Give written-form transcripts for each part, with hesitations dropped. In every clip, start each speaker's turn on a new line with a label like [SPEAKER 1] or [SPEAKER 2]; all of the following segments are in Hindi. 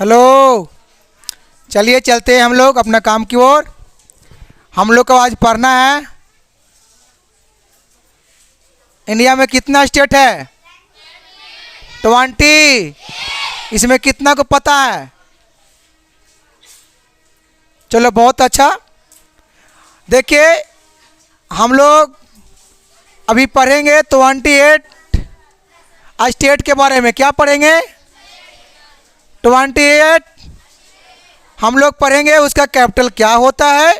[SPEAKER 1] हेलो, चलिए चलते हैं हम लोग अपना काम की ओर। हम लोग को आज पढ़ना है इंडिया में कितना स्टेट है? 20। इसमें कितना को पता है? चलो बहुत अच्छा। देखिए हम लोग अभी पढ़ेंगे 28 स्टेट के बारे में। क्या पढ़ेंगे? 28 हम लोग पढ़ेंगे। उसका कैपिटल क्या होता है,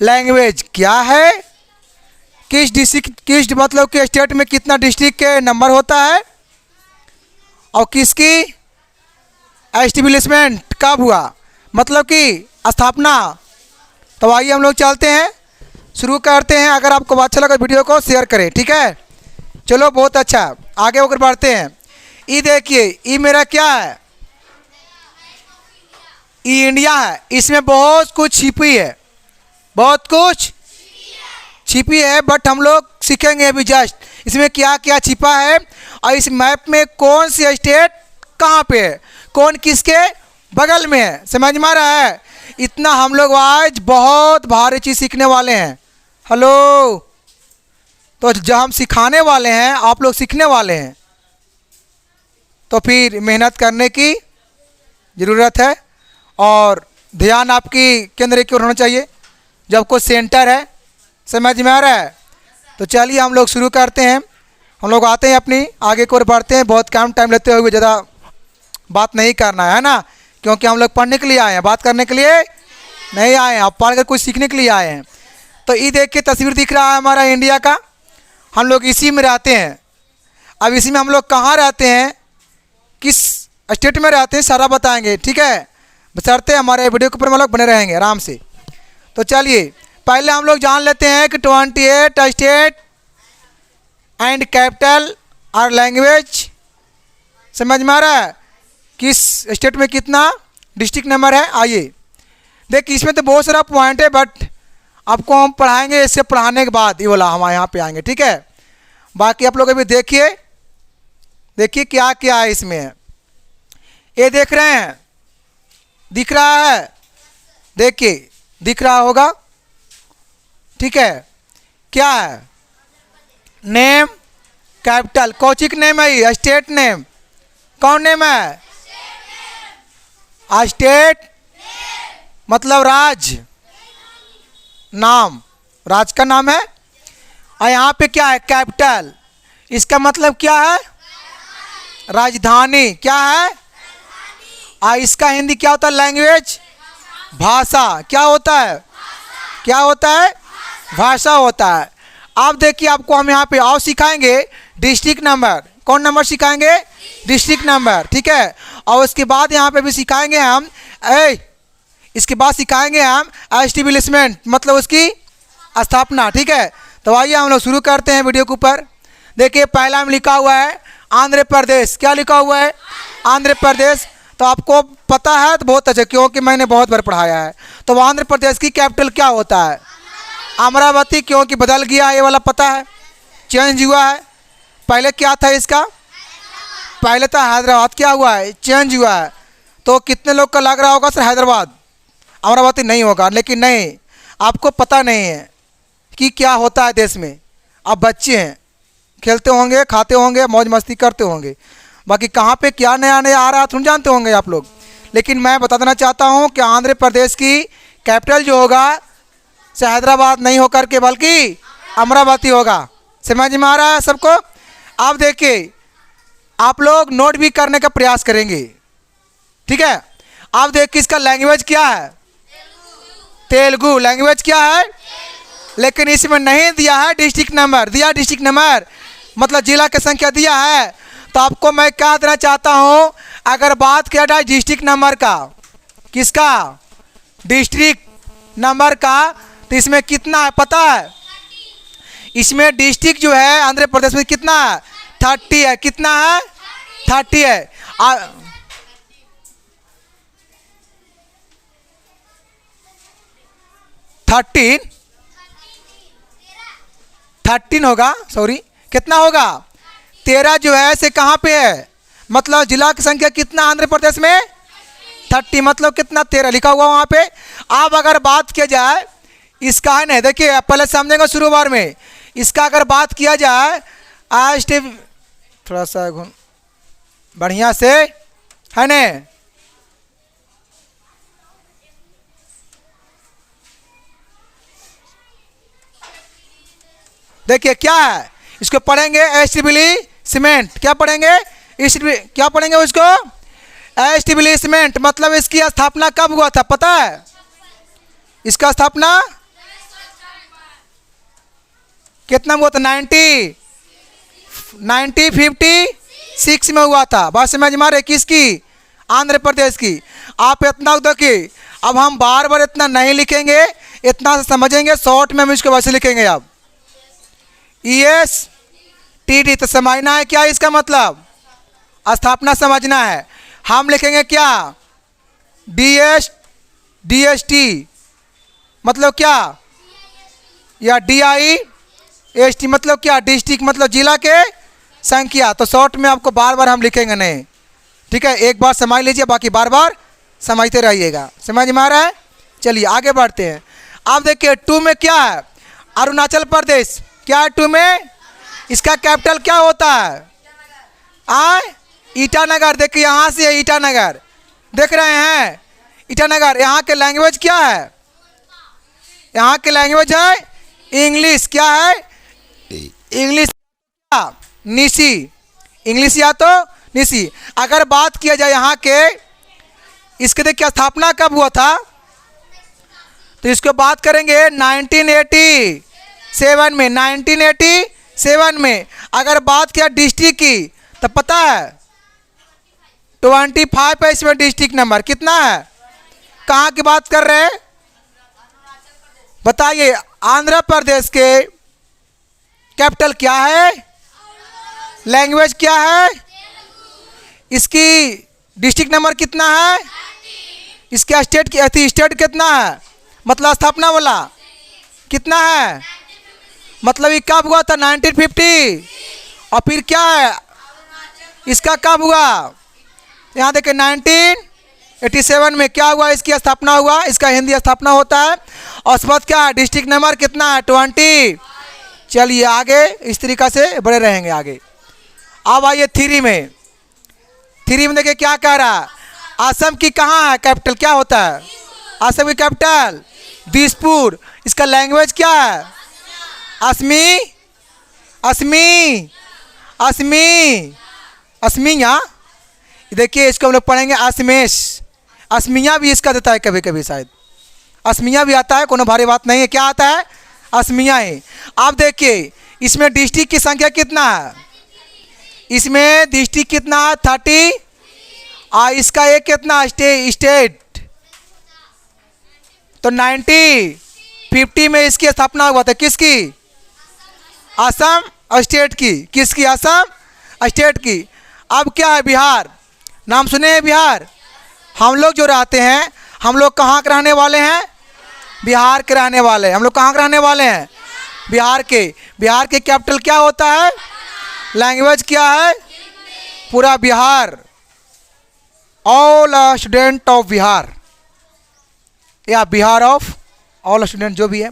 [SPEAKER 1] लैंग्वेज क्या है, किस डिस्ट्रिक्ट मतलब कि स्टेट में कितना डिस्ट्रिक्ट के नंबर होता है, और किसकी एस्टेब्लिशमेंट कब हुआ, मतलब कि स्थापना। तो आइए हम लोग चलते हैं, शुरू करते हैं। अगर आपको अच्छा लगा वीडियो को शेयर करें, ठीक है। चलो बहुत अच्छा, आगे होकर बढ़ते हैं। ई देखिए, ई मेरा क्या है? ई इंडिया है। इसमें बहुत कुछ छिपी है, बहुत कुछ छिपी है, बट हम लोग सीखेंगे अभी जस्ट इसमें क्या क्या छिपा है, और इस मैप में कौन सी स्टेट कहाँ पे है, कौन किसके बगल में है। समझ में आ रहा है? इतना हम लोग आज बहुत भारी चीज़ सीखने वाले हैं। हेलो, तो जब हम सिखाने वाले हैं, आप लोग सीखने वाले हैं, तो फिर मेहनत करने की ज़रूरत है और ध्यान आपकी केंद्र की ओर होना चाहिए जब कोई सेंटर है। समझ में आ रहा है? तो चलिए हम लोग शुरू करते हैं। हम लोग आते हैं अपनी आगे की ओर बढ़ते हैं। बहुत कम टाइम लेते हुए ज़्यादा बात नहीं करना है ना, क्योंकि हम लोग पढ़ने के लिए आए हैं, बात करने के लिए नहीं आए हैं। आप पढ़ कर कुछ सीखने के लिए आए हैं। तो ये देखिए तस्वीर दिख रहा है हमारा इंडिया का। हम लोग इसी में रहते हैं। अब इसी में हम लोग कहाँ रहते हैं, किस स्टेट में रहते हैं, सारा बताएंगे, ठीक है। बशर्ते हमारे वीडियो के ऊपर हम लोग बने रहेंगे आराम से। तो चलिए पहले हम लोग जान लेते हैं कि 28 स्टेट एंड कैपिटल और लैंग्वेज। समझ में आ रहा है? किस स्टेट में कितना डिस्ट्रिक्ट नंबर है। आइए देखिए, इसमें तो बहुत सारा पॉइंट है, बट आपको हम पढ़ाएंगे इससे पढ़ाने के बाद ये वाला हम यहाँ पे आएंगे, ठीक है। बाकी आप लोग अभी देखिए, देखिए क्या क्या है इसमें। ये देख रहे हैं, दिख रहा है? देखिए दिख रहा होगा, ठीक है। क्या है? नेम, कैपिटल, कौचिक नेम है ये, स्टेट नेम। कौन नेम है? स्टेट मतलब राज, नाम, राज का नाम है। और यहाँ पे क्या है? कैपिटल। इसका मतलब क्या है? राजधानी। क्या है? इसका हिंदी क्या होता है? लैंग्वेज, भाषा। क्या होता है? क्या होता है? भाषा होता है। आप देखिए, आपको हम यहाँ पे और सिखाएंगे डिस्ट्रिक्ट नंबर। कौन नंबर सिखाएंगे? डिस्ट्रिक्ट नंबर, ठीक है। और उसके बाद यहाँ पे भी सिखाएंगे हम इसके बाद सिखाएंगे हम एस्टेब्लिशमेंट, मतलब उसकी स्थापना, ठीक है। तो आइए हम लोग शुरू करते हैं वीडियो के ऊपर। देखिए पहला में लिखा हुआ है आंध्र प्रदेश। क्या लिखा हुआ है? आंध्र प्रदेश। तो आपको पता है तो बहुत अच्छा, क्योंकि मैंने बहुत बार पढ़ाया है। तो आंध्र प्रदेश की कैपिटल क्या होता है? अमरावती, क्योंकि बदल गया ये वाला पता है, चेंज हुआ है। पहले क्या था इसका? पहले था हैदराबाद। क्या हुआ है? चेंज हुआ है। तो कितने लोग का लग रहा होगा सर हैदराबाद, अमरावती नहीं होगा। लेकिन नहीं, आपको पता नहीं है कि क्या होता है देश में। आप बच्चे हैं, खेलते होंगे, खाते होंगे, मौज मस्ती करते होंगे, बाकी कहाँ पे क्या नया नया आ रहा है तुम जानते होंगे आप लोग। लेकिन मैं बता देना चाहता हूँ कि आंध्र प्रदेश की कैपिटल जो होगा से हैदराबाद नहीं होकर के बल्कि अमरावती होगा। समझ में आ रहा है सबको? आप देखिए, आप लोग नोट भी करने का प्रयास करेंगे, ठीक है। आप देखिए इसका लैंग्वेज क्या है? तेलुगु। लैंग्वेज क्या है? लेकिन इसमें नहीं दिया है डिस्ट्रिक्ट नंबर। दिया डिस्ट्रिक्ट नंबर मतलब जिला की संख्या दिया है। तो आपको मैं क्या देना चाहता हूँ, अगर बात किया जाए डिस्ट्रिक्ट नंबर का, किसका? डिस्ट्रिक्ट नंबर का, तो इसमें कितना है पता है? इसमें डिस्ट्रिक्ट जो है आंध्र प्रदेश में कितना है? 30 है। कितना है? 30 है। 13 होगा, सॉरी। कितना होगा? 13 जो है से कहाँ पे है, मतलब जिला की संख्या कितना आंध्र प्रदेश में? 30 मतलब कितना 13 लिखा हुआ वहाँ पे। अब अगर बात किया जाए इसका है ना, देखिए पहले समझेंगे शुरू बार में। इसका अगर बात किया जाए आज थोड़ा सा बढ़िया से है ना, देखिए क्या है इसको पढ़ेंगे एस्टेब्लिशमेंट। क्या पढ़ेंगे? क्या पढ़ेंगे उसको? एस्टेब्लिशमेंट। मतलब इसकी स्थापना कब हुआ था पता है? इसका स्थापना कितना हुआ था? 1956 में हुआ था। बात समझ में आ रही? किसकी? आंध्र प्रदेश की। आप इतना देखिए, अब हम बार बार इतना नहीं लिखेंगे, इतना से समझेंगे, शॉर्ट में हम इसको वैसे लिखेंगे। अब ESTD तो समझना है क्या इसका मतलब? स्थापना समझना है। हम लिखेंगे क्या? DST मतलब क्या? या DIST मतलब क्या? डिस्ट्रिक्ट मतलब जिला के संख्या। तो शॉर्ट में आपको बार बार हम लिखेंगे नहीं, ठीक है? एक बार समझ लीजिए, बाकी बार बार समझते रहिएगा। समझ में आ रहा है? चलिए आगे बढ़ते हैं। अब देखिए 2 में क्या है? अरुणाचल प्रदेश। क्या है 2 में? इसका कैपिटल क्या होता है? ईटानगर। देखिए यहाँ से है ईटानगर, देख रहे हैं ईटानगर। यहाँ के लैंग्वेज क्या है? यहाँ के लैंग्वेज है इंग्लिश। क्या है? इंग्लिश। निसी इंग्लिश या तो निसी। अगर बात किया जाए यहाँ के, इसके देखिए स्थापना कब हुआ था, तो इसको बात करेंगे 1987 में। 1987 में। अगर बात किया डिस्ट्रिक्ट की, तो पता है 25 है इसमें डिस्ट्रिक्ट नंबर। कितना है? कहाँ की बात कर रहे हैं बताइए? आंध्र प्रदेश के कैपिटल क्या है? लैंग्वेज क्या है? इसकी डिस्ट्रिक्ट नंबर कितना है? इसके स्टेट कितना है? मतलब स्थापना वाला कितना है? मतलब ये कब हुआ था? 1950। और फिर क्या है इसका कब हुआ? यहाँ देखिए 1987 में क्या हुआ? इसकी स्थापना हुआ। इसका हिंदी स्थापना होता है। और उसके बाद क्या है? डिस्ट्रिक्ट नंबर कितना है? 20। चलिए आगे इस तरीक़ा से बड़े रहेंगे आगे। अब आइए 3 में। 3 में देखिए क्या कह रहा है? असम की कहाँ है कैपिटल? क्या होता है असम की कैपिटल? दिसपुर। इसका लैंग्वेज क्या है? असमिया। देखिए इसको हम लोग पढ़ेंगे असमेश। असमिया भी इसका देता है कभी कभी, शायद असमिया भी आता है, कोनो भारी बात नहीं है। क्या आता है? असमिया है। आप देखिए इसमें डिस्ट्रिक्ट की संख्या कितना है? इसमें डिस्ट्रिक्ट कितना है? 30। और इसका एक कितना स्टेट? तो 1950 में इसकी स्थापना हुआ था। किसकी? असम स्टेट की। किसकी? असम स्टेट की। अब क्या है? बिहार। नाम सुने हैं बिहार? हम लोग जो रहते हैं, हम लोग कहाँ के रहने वाले हैं? बिहार के रहने वाले हैं। हम लोग कहाँ के रहने वाले हैं? बिहार के। बिहार के कैपिटल क्या होता है? लैंग्वेज क्या है? पूरा Bihar. All student of Bihar, या बिहार ऑफ ऑल स्टूडेंट, जो भी है।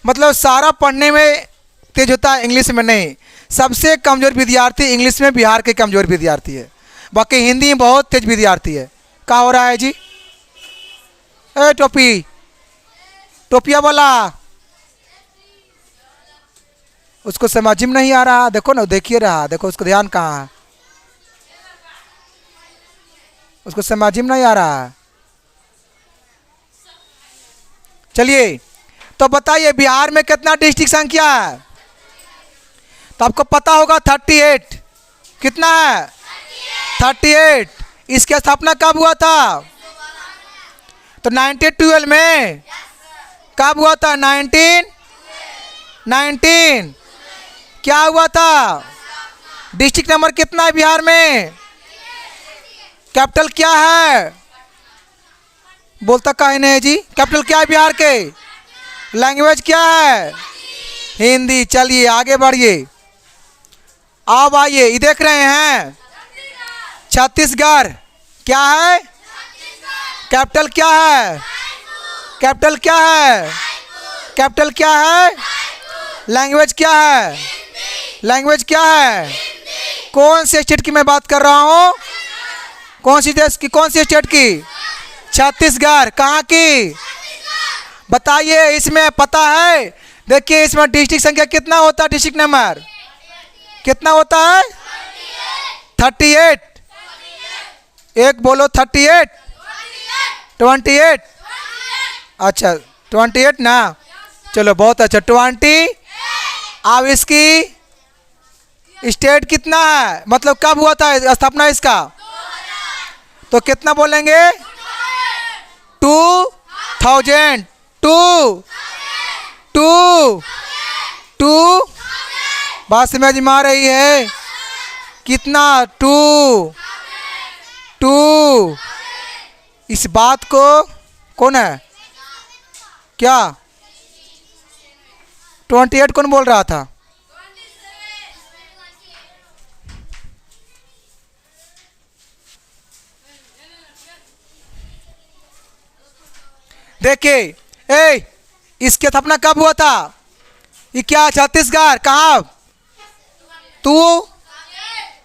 [SPEAKER 1] मतलब सारा पढ़ने में तेज होता है, इंग्लिश में नहीं। सबसे कमज़ोर विद्यार्थी इंग्लिश में बिहार के कमज़ोर विद्यार्थी है। बाकी हिंदी में बहुत तेज विद्यार्थी है। क्या हो रहा है जी? ए टोपिया वाला, उसको समझ में नहीं आ रहा। देखो ना, देखिए रहा, देखो उसको ध्यान कहाँ है, उसको समझ में नहीं आ रहा है। चलिए तो बताइए बिहार में कितना डिस्ट्रिक्ट संख्या है? तो आपको पता होगा 38। कितना है? 38। इसकी स्थापना कब हुआ था? तो 1912 में। कब हुआ था? 1919। क्या हुआ था? डिस्ट्रिक्ट नंबर कितना है बिहार में? कैपिटल क्या है? बोलता काहे नहीं है जी? कैपिटल क्या है बिहार के? लैंग्वेज क्या है? हिंदी। चलिए आगे बढ़िए। अब आइए, ये देख रहे हैं छत्तीसगढ़। क्या है? कैपिटल क्या है? कैपिटल क्या है? कैपिटल क्या है? लैंग्वेज क्या है? लैंग्वेज क्या है? कौन से स्टेट की मैं बात कर रहा हूँ? कौन सी देश की, कौन सी स्टेट की? छत्तीसगढ़। कहाँ की? बताइए, इसमें पता है? देखिए इसमें डिस्ट्रिक्ट संख्या कितना होता है? डिस्ट्रिक्ट नंबर कितना होता है? 38। एक बोलो 38। 28। अच्छा 28 ना, चलो बहुत अच्छा 20। अब इसकी स्टेट कितना है, मतलब कब हुआ था स्थापना इसका? तो कितना बोलेंगे? 2000। 2 बात समझ में आ रही है? कितना? 2 इस बात को कौन है क्या? 28 कौन बोल रहा था? देखिए, इसकी स्थापना कब हुआ था? ये क्या छत्तीसगढ़? कहाँ? तू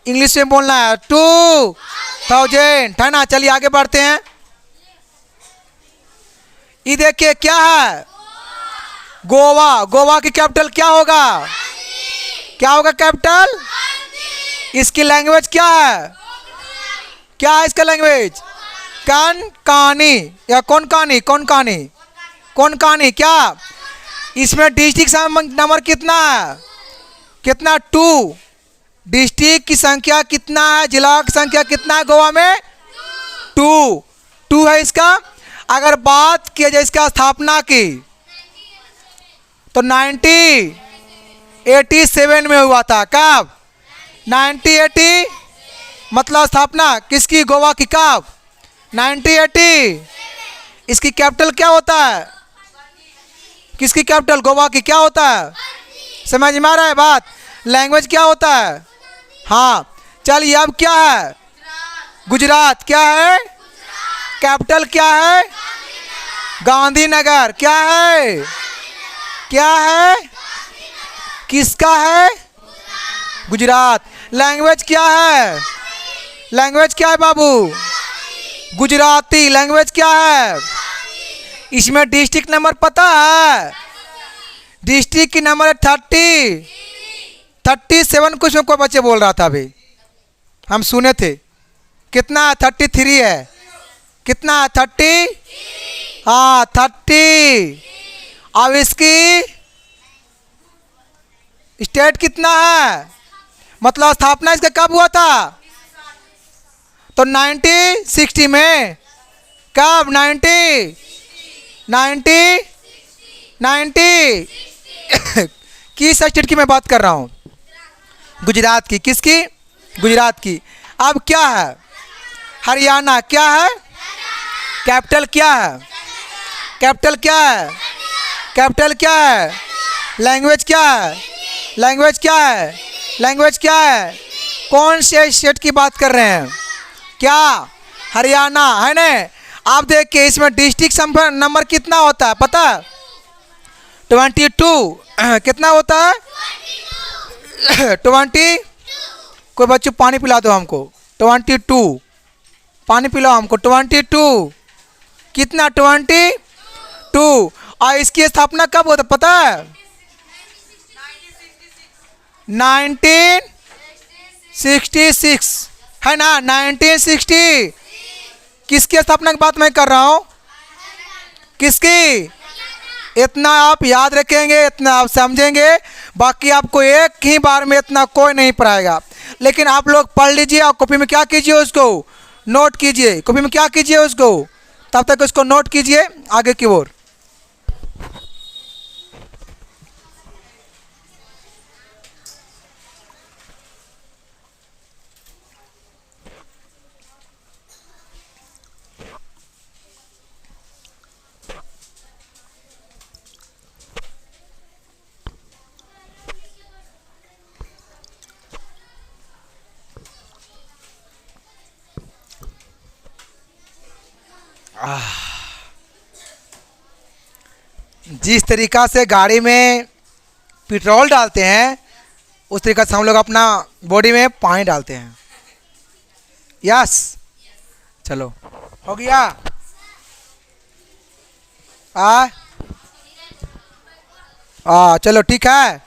[SPEAKER 1] इंग्लिश में बोलना है। 2000 है ना। चलिए आगे बढ़ते हैं। ये देखिए क्या है? गोवा। गोवा की कैपिटल क्या होगा? क्या होगा कैपिटल? इसकी लैंग्वेज क्या है? क्या है इसका लैंग्वेज? कोंकणी या कोंकणी? कोंकणी। कोंकणी। क्या इसमें डिस्ट्रिक्ट नंबर कितना है? कितना? 2। डिस्ट्रिक्ट की संख्या कितना है? जिला की संख्या कितना है गोवा में? 2 है इसका। अगर बात किया जाए इसका स्थापना की तो 1987 में हुआ था। कब? 1980। मतलब स्थापना किसकी? गोवा की। कब? 1980। इसकी कैपिटल क्या होता है? किसकी कैपिटल? गोवा की। क्या होता है? समझ में आ रहा है बात? लैंग्वेज क्या होता है? हाँ। चलिए अब क्या है? गुजरात। क्या है? कैपिटल क्या है? गांधीनगर। क्या है? क्या है? किसका है? गुजरात। लैंग्वेज क्या है? लैंग्वेज क्या है बाबू? गुजराती। लैंग्वेज क्या है? इसमें डिस्ट्रिक्ट नंबर पता है? डिस्ट्रिक्ट की नंबर है 37। कुछ कोई बच्चे बोल रहा था अभी, हम सुने थे। कितना? 33 है। कितना? 30। हाँ 30। अब इसकी स्टेट कितना है? मतलब स्थापना इसका कब हुआ था? तो 1960 में। कब? 90 किस स्टेट की मैं बात कर रहा हूँ? गुजरात की। किसकी? गुजरात की। अब क्या है? हरियाणा। क्या है? कैपिटल क्या है? कैपिटल क्या है? कैपिटल क्या है? लैंग्वेज क्या है? लैंग्वेज क्या है? लैंग्वेज क्या है? कौन से स्टेट की बात कर रहे हैं? क्या? हरियाणा है ना। आप देखिए इसमें डिस्ट्रिक्ट नंबर कितना होता है पता है? 22। कितना होता है? 20। कोई बच्चों पानी पिला दो हमको। 22 पानी पिलाओ हमको। 22 कितना? 22। और इसकी स्थापना कब होता पता है? 1966 है ना। 1960। किसकी स्थापना की बात मैं कर रहा हूँ? किसकी? इतना आप याद रखेंगे, इतना आप समझेंगे, बाकी आपको एक ही बार में इतना कोई नहीं पढ़ाएगा। लेकिन आप लोग पढ़ लीजिए और कॉपी में क्या कीजिए? उसको नोट कीजिए। कॉपी में क्या कीजिए? उसको तब तक उसको नोट कीजिए आगे की ओर। जिस तरीका से गाड़ी में पेट्रोल डालते हैं उस तरीका से हम लोग अपना बॉडी में पानी डालते हैं। यस, चलो हो गया। चलो ठीक है।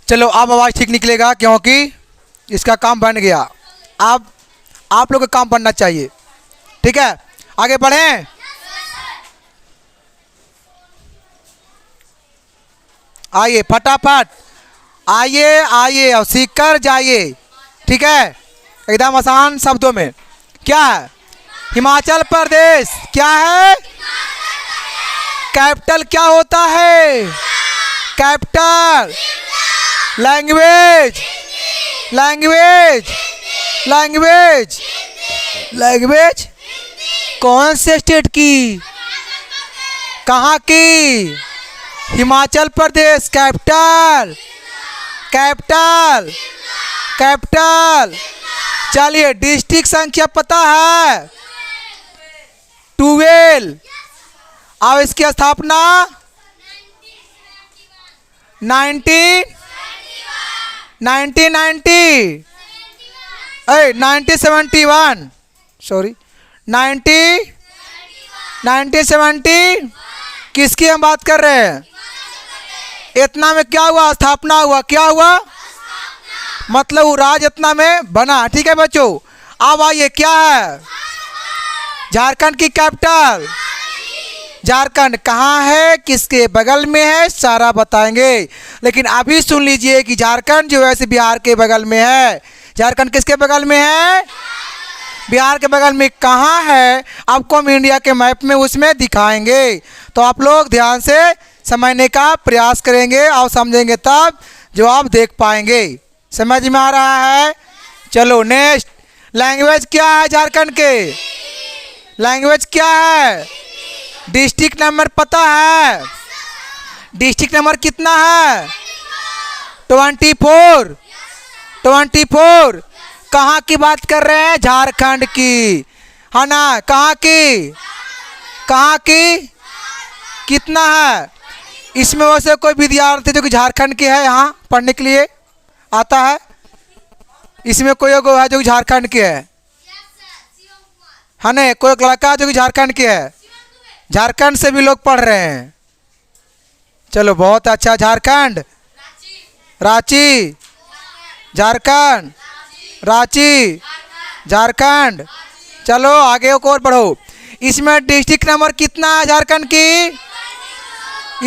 [SPEAKER 1] चलो अब आवाज़ ठीक निकलेगा क्योंकि इसका काम बन गया। अब आप लोग का काम बनना चाहिए। ठीक है, आगे बढ़ें। आइए फटाफट, आइए आइए और सीख कर जाइए। ठीक है, एकदम आसान शब्दों में। क्या है हिमाचल प्रदेश? क्या है कैपिटल? क्या होता है capital? Language, language, language, language कौन से स्टेट की? कहाँ की? Himachal Pradesh. Capital, capital, capital. चलिए डिस्ट्रिक्ट संख्या पता है 12। अब इसकी स्थापना 1971 सॉरी 1970। किसकी हम बात कर रहे हैं? इतना में क्या हुआ? स्थापना हुआ। क्या हुआ? मतलब वो राज्य इतना में बना। ठीक है बच्चों, अब आइए क्या है झारखंड की कैपिटल? झारखंड कहाँ है, किसके बगल में है, सारा बताएंगे। लेकिन अभी सुन लीजिए कि झारखंड जो है बिहार के बगल में है। झारखंड किसके बगल में है? बिहार के बगल में। कहाँ है आपको हम इंडिया के मैप में उसमें दिखाएंगे, तो आप लोग ध्यान से समझने का प्रयास करेंगे और समझेंगे तब जवाब देख पाएंगे। समझ में आ रहा है? चलो नेक्स्ट। लैंग्वेज क्या है झारखंड के? लैंग्वेज क्या है? डिस्ट्रिक्ट नंबर पता है? डिस्ट्रिक्ट नंबर कितना है? 24। 24। कहाँ की बात कर रहे हैं? झारखंड की, है ना? कहाँ की? कहाँ की? कितना है? इसमें वैसे कोई विद्यार्थी जो कि झारखंड के है यहाँ पढ़ने के लिए आता है? इसमें कोई है जो कि झारखंड के है ना? कोई लड़का जो कि झारखंड के है? झारखंड से भी लोग पढ़ रहे हैं। चलो बहुत अच्छा। झारखंड, रांची, झारखंड, रांची, झारखंड। चलो आगे और बढ़ो। इसमें डिस्ट्रिक्ट नंबर कितना है झारखंड की?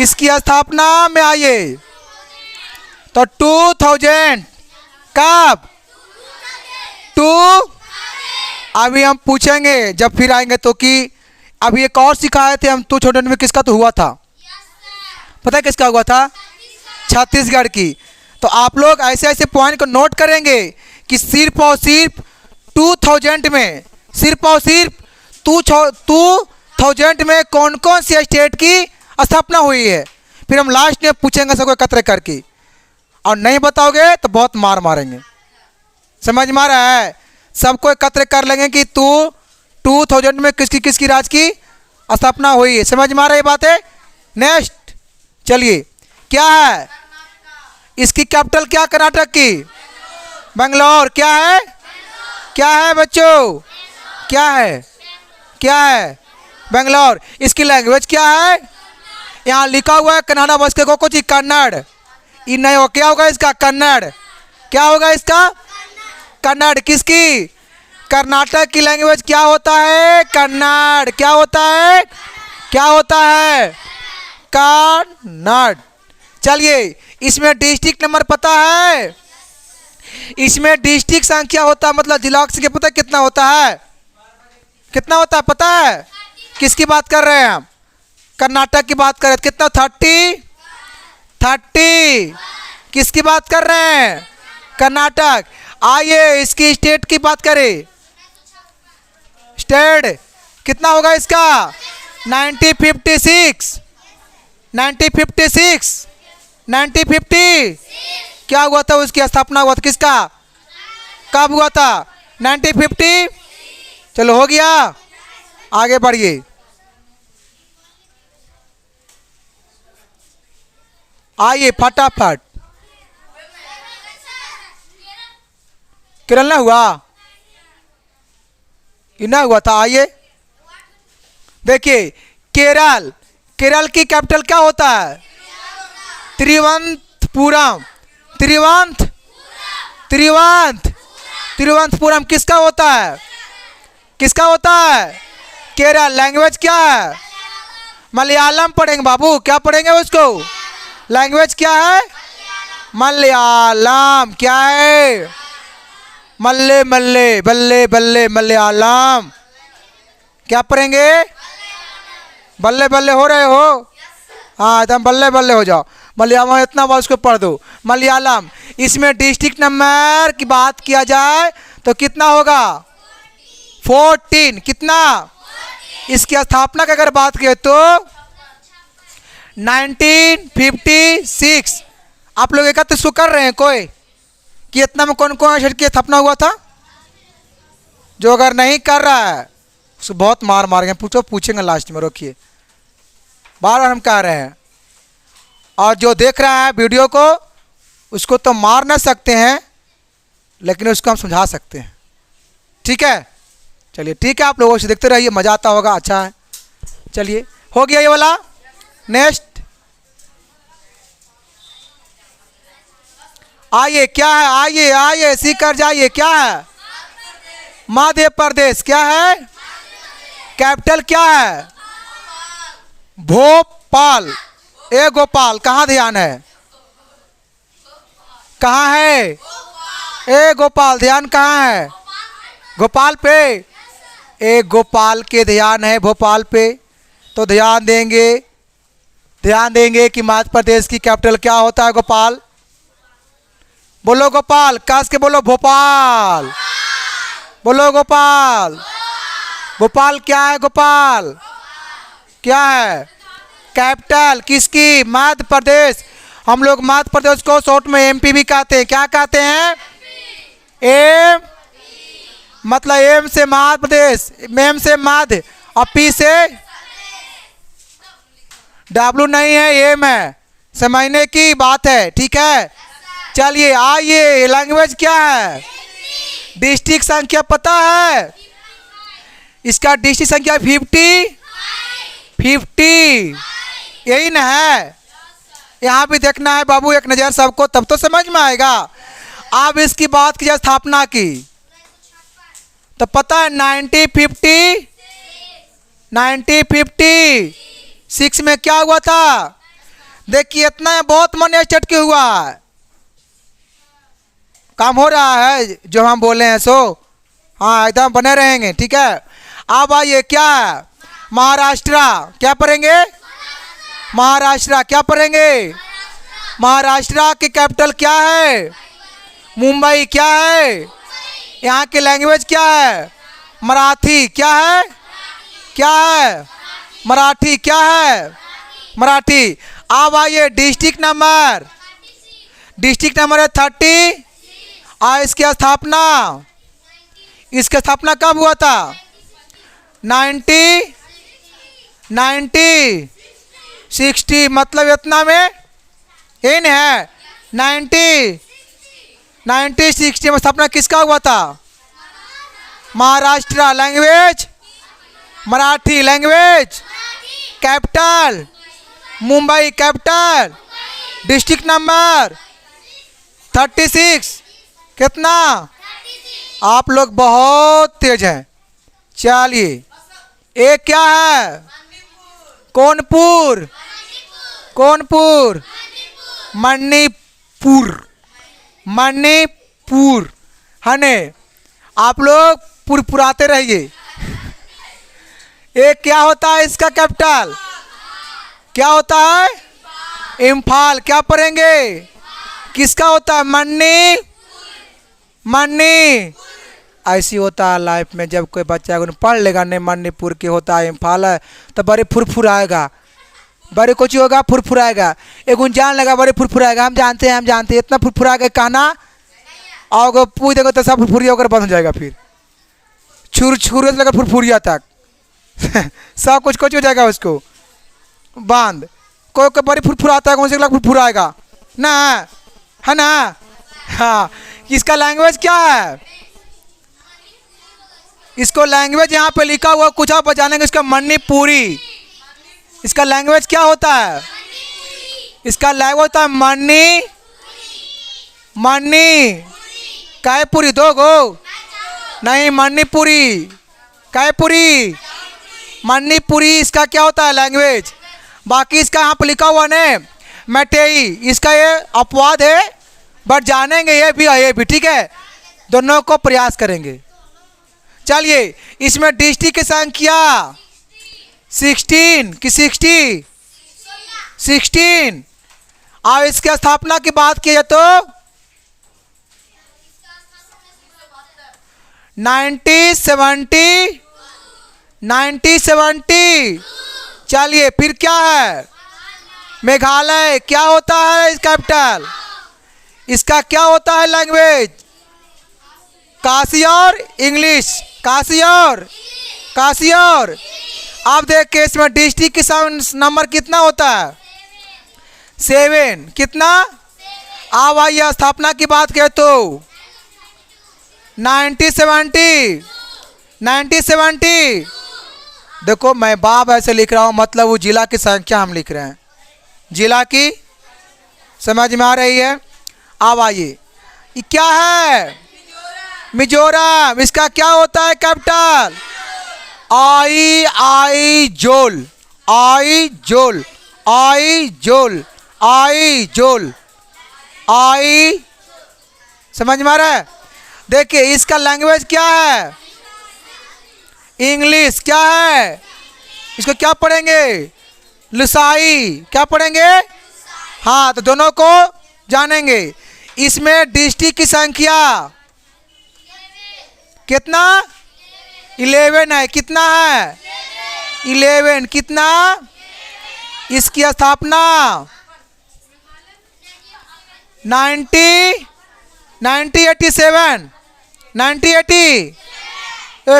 [SPEAKER 1] इसकी स्थापना में आइए तो 2000। कब? 2। अभी हम पूछेंगे जब फिर आएंगे तो कि अभी एक और सिखाए थे हम 2000 में, किसका तो हुआ था? पता है किसका हुआ था? छत्तीसगढ़ की। तो आप लोग ऐसे ऐसे पॉइंट को नोट करेंगे कि सिर्फ और सिर्फ 2000 में, सिर्फ और सिर्फ 2000 में कौन कौन सी स्टेट की स्थापना हुई है। फिर हम लास्ट में पूछेंगे सबको एकत्र करके, और नहीं बताओगे तो बहुत मार मारेंगे। समझ में आ रहा है? सबको एकत्र कर लेंगे कि 2000 में किसकी किसकी राज्य की स्थापना हुई है। समझ में आ रही बात है? नेक्स्ट चलिए, क्या है इसकी कैपिटल? क्या कर्नाटक की? बेंगलोर। क्या है? क्या है बच्चों? क्या है? क्या है? बेंगलोर। इसकी लैंग्वेज क्या है? यहाँ लिखा हुआ है कन्नड़ा बस के को कुछ कन्नड़। ये नहीं हो, क्या होगा इसका? कन्नड़। क्या होगा इसका? कन्नड़। किसकी? कर्नाटक की लैंग्वेज क्या होता है? कन्नड़। क्या होता है? क्या होता है? कन्नड़। चलिए इसमें डिस्ट्रिक्ट नंबर पता है? इसमें डिस्ट्रिक्ट संख्या होता है, मतलब जिला की संख्या पता है कितना होता है? कितना होता है पता है? किसकी बात कर रहे हैं हम? कर्नाटक की बात कर रहे हैं। कितना? 30। किसकी बात कर रहे हैं? कर्नाटक। आइए इसकी स्टेट की बात करें। स्टेट कितना होगा इसका? 1956। 1950। क्या हुआ था? उसकी स्थापना हुआ था किसका? कब हुआ था? 1950। चलो हो गया। आगे बढ़िए। आइए फटाफट। केरल ना हुआ, इना हुआ था। आइए देखिए, केरल, केरल की कैपिटल क्या होता है? तिरुवनंतपुरम। त्रिवंत त्रिवंत तिरुवनंतपुरम किसका होता है? किसका होता है? केरल। लैंग्वेज क्या है? मलयालम पढ़ेंगे बाबू। क्या पढ़ेंगे उसको? लैंग्वेज क्या है? मलयालम। क्या है? मल्ले मल्ले बल्ले बल्ले मलयालम। क्या पढ़ेंगे? बल्ले बल्ले हो रहे हो? हाँ एकदम बल्ले बल्ले हो जाओ। मलयालम इतना बार उसको पढ़ दो। मलयालम। इसमें डिस्ट्रिक्ट नंबर की बात किया जाए तो कितना होगा? 14। कितना? इसकी स्थापना की अगर बात करें तो 1956। आप लोग एकत्र इसको कर रहे हैं कोई कि इतना में कौन कौन शहर की स्थापना हुआ था? जो अगर नहीं कर रहा है उसको बहुत मार मारेंगे। पूछो, पूछेंगे लास्ट में। रोकिए, बार बार हम कह रहे हैं। और जो देख रहा है वीडियो को उसको तो मार ना सकते हैं, लेकिन उसको हम समझा सकते हैं। ठीक है, चलिए ठीक है। आप लोगों से देखते रहिए, मज़ा आता होगा। अच्छा है, चलिए हो गया ये वाला। नेक्स्ट आइए, क्या है? आइए आइए सीख कर जाइए। क्या है? मध्य प्रदेश। क्या है? कैपिटल क्या है? भोपाल। ए गोपाल, कहाँ ध्यान है? कहाँ है? ए गोपाल, ध्यान कहाँ है? गोपाल पे। ए गोपाल के ध्यान है भोपाल पे, तो ध्यान देंगे। ध्यान देंगे कि मध्य प्रदेश की कैपिटल क्या होता है? गोपाल। बोलो गोपाल, कस के बोलो भोपाल। बोलो गोपाल। गोपाल क्या है? गोपाल क्या है? कैपिटल किसकी? मध्य प्रदेश। हम लोग मध्य प्रदेश को शॉर्ट में एमपी भी कहते हैं। क्या कहते हैं? एम मतलब एम से मध्य प्रदेश, एम से मध्य और पी से डब्लू नहीं है, एम है। समझने की बात है। ठीक है, चलिए आइए। लैंग्वेज क्या है? डिस्ट्रिक्ट संख्या पता है? इसका डिस्ट्रिक्ट संख्या 50। यही ना है? यहाँ भी देखना है बाबू एक नज़र सबको, तब तो समझ में आएगा। अब इसकी बात की स्थापना की तो पता है 1956 में क्या हुआ था? देखिए इतना बहुत मन चटके हुआ है। काम हो रहा है जो हम बोले हैं सो। हाँ एकदम बने रहेंगे। ठीक है, अब आइए। क्या है? महाराष्ट्र। क्या पढ़ेंगे? महाराष्ट्र। क्या पढ़ेंगे? महाराष्ट्र की कैपिटल क्या है? मुंबई। क्या है? यहाँ की लैंग्वेज क्या है? मराठी। क्या है? क्या है? मराठी। क्या है? मराठी। अब आइए डिस्ट्रिक्ट नंबर। डिस्ट्रिक्ट नंबर है 30। और इसकी स्थापना कब हुआ था? 1960। मतलब इतना में इन है 1960 में स्थापना किसका हुआ था? Maharashtra. Language Marathi. Language capital Mumbai. Capital district number 36। कितना? आप लोग बहुत तेज हैं। चलिए, एक क्या है? कौनपुर। कौनपुर। मणिपुर। मणिपुर है ने? आप लोग पुरपुराते रहिए। एक क्या होता है इसका कैपिटल? क्या होता है? इम्फाल। क्या पढ़ेंगे? किसका होता है? मणि। ऐसी होता है लाइफ में, जब कोई बच्चा पढ़ लेगा नहीं मणिपुर के होता है इम्फाल है तो बड़े फुरफुर आएगा। बड़े कुछ होगा फुरफुर आएगा। एक जान लगा बड़े फुरफुर आएगा। हम जानते हैं इतना फुरफुर आएगा कहना। और पूछ देगा तो सब फुरफुरिया होकर बंद हो जाएगा। फिर छुर लगा फुरफुरिया तक। सब कुछ हो जाएगा उसको बांध। कोई कोई बड़ी फुरफुराता है, कौन से फुरफुराएगा ना, है ना। हाँ, इसका लैंग्वेज क्या है? इसको लैंग्वेज यहाँ पे लिखा हुआ कुछ आप जानेंगे, इसका मणिपुरी। इसका लैंग्वेज क्या होता है? इसका लैंग्वेज होता है मणि कायपुरी। दो गो नहीं, मणिपुरी कायपुरी मणिपुरी इसका क्या होता है लैंग्वेज। बाकी इसका यहाँ पर लिखा हुआ ने मैटेई, इसका ये अपवाद है, बट जानेंगे ये भी ठीक है। दोनों को प्रयास करेंगे। चलिए, इसमें डिस्ट्रिक्ट की संख्या 16 की 16। और इसके स्थापना की बात की जाए तो 1970। चलिए, फिर क्या है? मेघालय क्या होता है कैपिटल? इसका क्या होता है लैंग्वेज? काशी और इंग्लिश, काशी और। आप देखिए इसमें डिस्ट्रिक्ट की नंबर कितना होता है? 7। कितना? अब आइए स्थापना की बात करें तो 1970। देखो मैं बाब ऐसे लिख रहा हूँ, मतलब वो जिला की संख्या हम लिख रहे हैं, जिला की। समझ में आ रही है? अब आइए, ये क्या है? मिजोरम। इसका क्या होता है कैपिटल? आई। समझ में आ रहा है? देखिए इसका लैंग्वेज क्या है? इंग्लिश। क्या है? इसको क्या पढ़ेंगे? लुसाई। क्या पढ़ेंगे? हाँ, तो दोनों को जानेंगे। इसमें डिस्ट्रिक्ट की संख्या कितना? 11 है। कितना है? 11। कितना? इसकी स्थापना 1980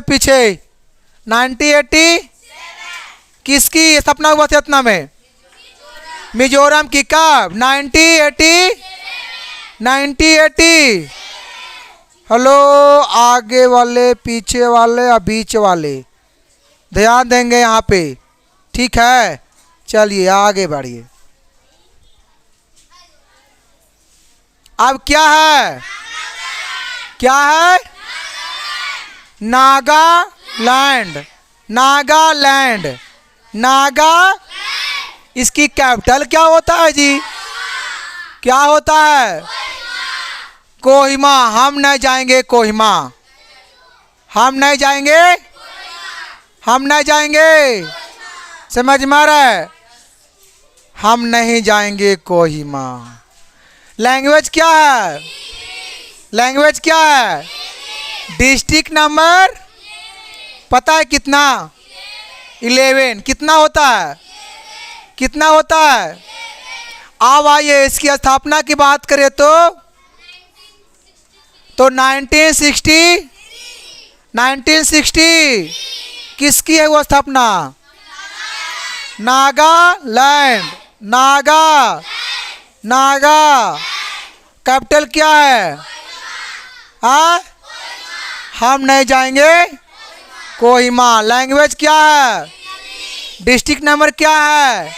[SPEAKER 1] पीछे 1980 किसकी स्थापना हुआ था इतना में? मिजोरम की। कब? 1980। हेलो, आगे वाले, पीछे वाले और बीच वाले ध्यान देंगे यहाँ पे, ठीक है। चलिए आगे बढ़िए। अब क्या है? क्या है? नागा। इसकी कैपिटल क्या होता है जी? क्या होता है? कोहिमा। हम नहीं जाएंगे कोहिमा, हम नहीं जाएंगे। समझ में आ रहा है? हम नहीं जाएंगे कोहिमा। लैंग्वेज क्या है? डिस्ट्रिक्ट नंबर पता है कितना? 11। कितना होता है? अब आइए इसकी स्थापना की बात करें तो 1960 किसकी है वो स्थापना? नागालैंड। नागा। कैपिटल क्या है? हाँ, हम नहीं जाएंगे कोहिमा। लैंग्वेज क्या है? डिस्ट्रिक्ट नंबर क्या है?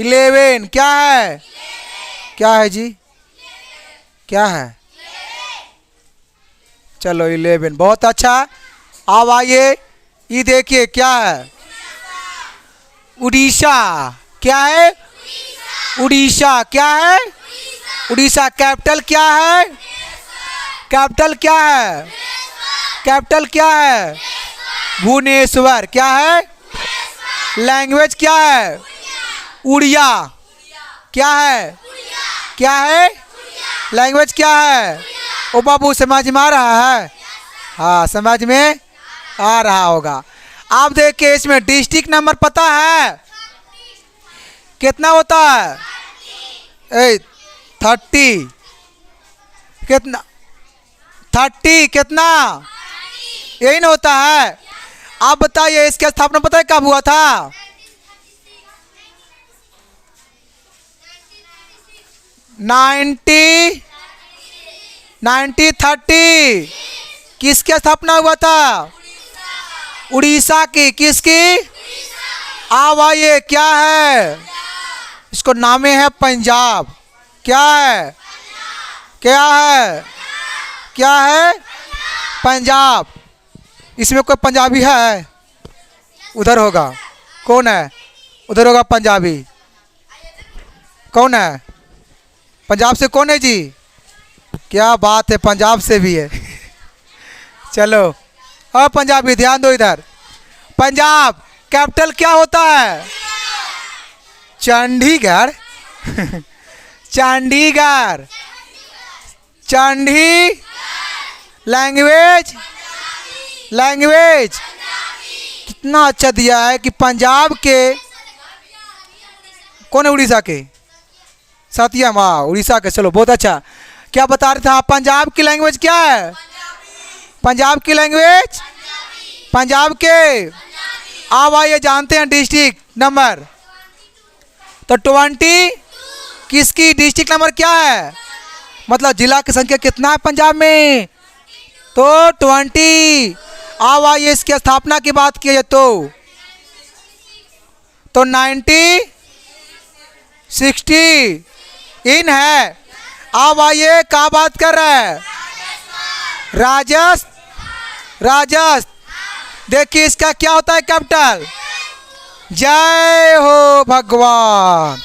[SPEAKER 1] 11। क्या है जी? क्या है? चलो 11, बहुत अच्छा। अब आइए, ये देखिए क्या है? उड़ीसा। क्या है? उड़ीसा। क्या है? उड़ीसा। कैपिटल क्या है? भुवनेश्वर। क्या है? लैंग्वेज क्या है? उड़िया। क्या है? लैंग्वेज क्या है? ओ बाबू, समझ में आ रहा है? हाँ, समझ में आ रहा होगा। आप देखिए इसमें डिस्ट्रिक्ट नंबर पता है कितना होता है? 30। कितना? 30। कितना? यही ना होता है। आप बताइए इसकी स्थापना पता है कब हुआ था? 1930। किसकी स्थापना हुआ था? उड़ीसा की। किसकी? अब आइए क्या है? इसको नामे है पंजाब। क्या है? क्या है? क्या है? पंजाब। इसमें कोई पंजाबी है? उधर होगा। कौन है? उधर होगा पंजाबी। कौन है? पंजाब से कौन है जी? क्या बात है, पंजाब से भी है। चलो अब पंजाबी ध्यान दो इधर। पंजाब कैपिटल क्या होता है? चंडीगढ़। चंडीगढ़। चंडी लैंग्वेज। लैंग्वेज कितना अच्छा दिया है कि पंजाब के कौन है? उड़ीसा के साथिया माँ, उड़ीसा के। चलो बहुत अच्छा। क्या बता रहे थे आप? पंजाब की लैंग्वेज क्या है? पंजाब की लैंग्वेज पंजाब के। अब आइए जानते हैं डिस्ट्रिक्ट नंबर। तो 20 किसकी डिस्ट्रिक्ट नंबर क्या है? मतलब जिला की संख्या कितना है पंजाब में? तो 20। अब आइए इसकी स्थापना की बात की जाए तो 1960 इन है। अब आइए क्या बात कर रहा है? राजस्थान। देखिए इसका क्या होता है कैपिटल? जय हो भगवान।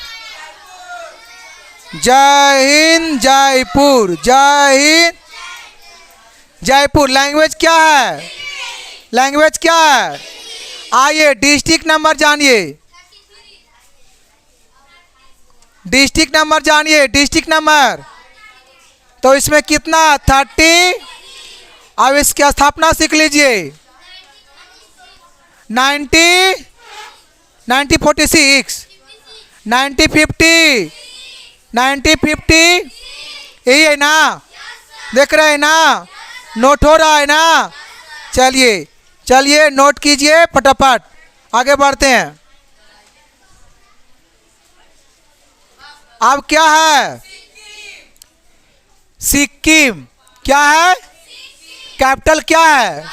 [SPEAKER 1] जय हिंद जयपुर। जय हिंद जयपुर। लैंग्वेज क्या है? लैंग्वेज क्या है? आइए डिस्ट्रिक्ट नंबर जानिए। डिस्ट्रिक्ट नंबर जानिए। डिस्ट्रिक्ट नंबर तो इसमें कितना? 30। अब इसकी स्थापना सीख लीजिए। 1946 1950 1950। यही है ना? देख रहे हैं ना? नोट हो रहा है ना? चलिए चलिए नोट कीजिए फटाफट। आगे बढ़ते हैं। अब क्या है? सिक्किम। क्या है? कैपिटल क्या है?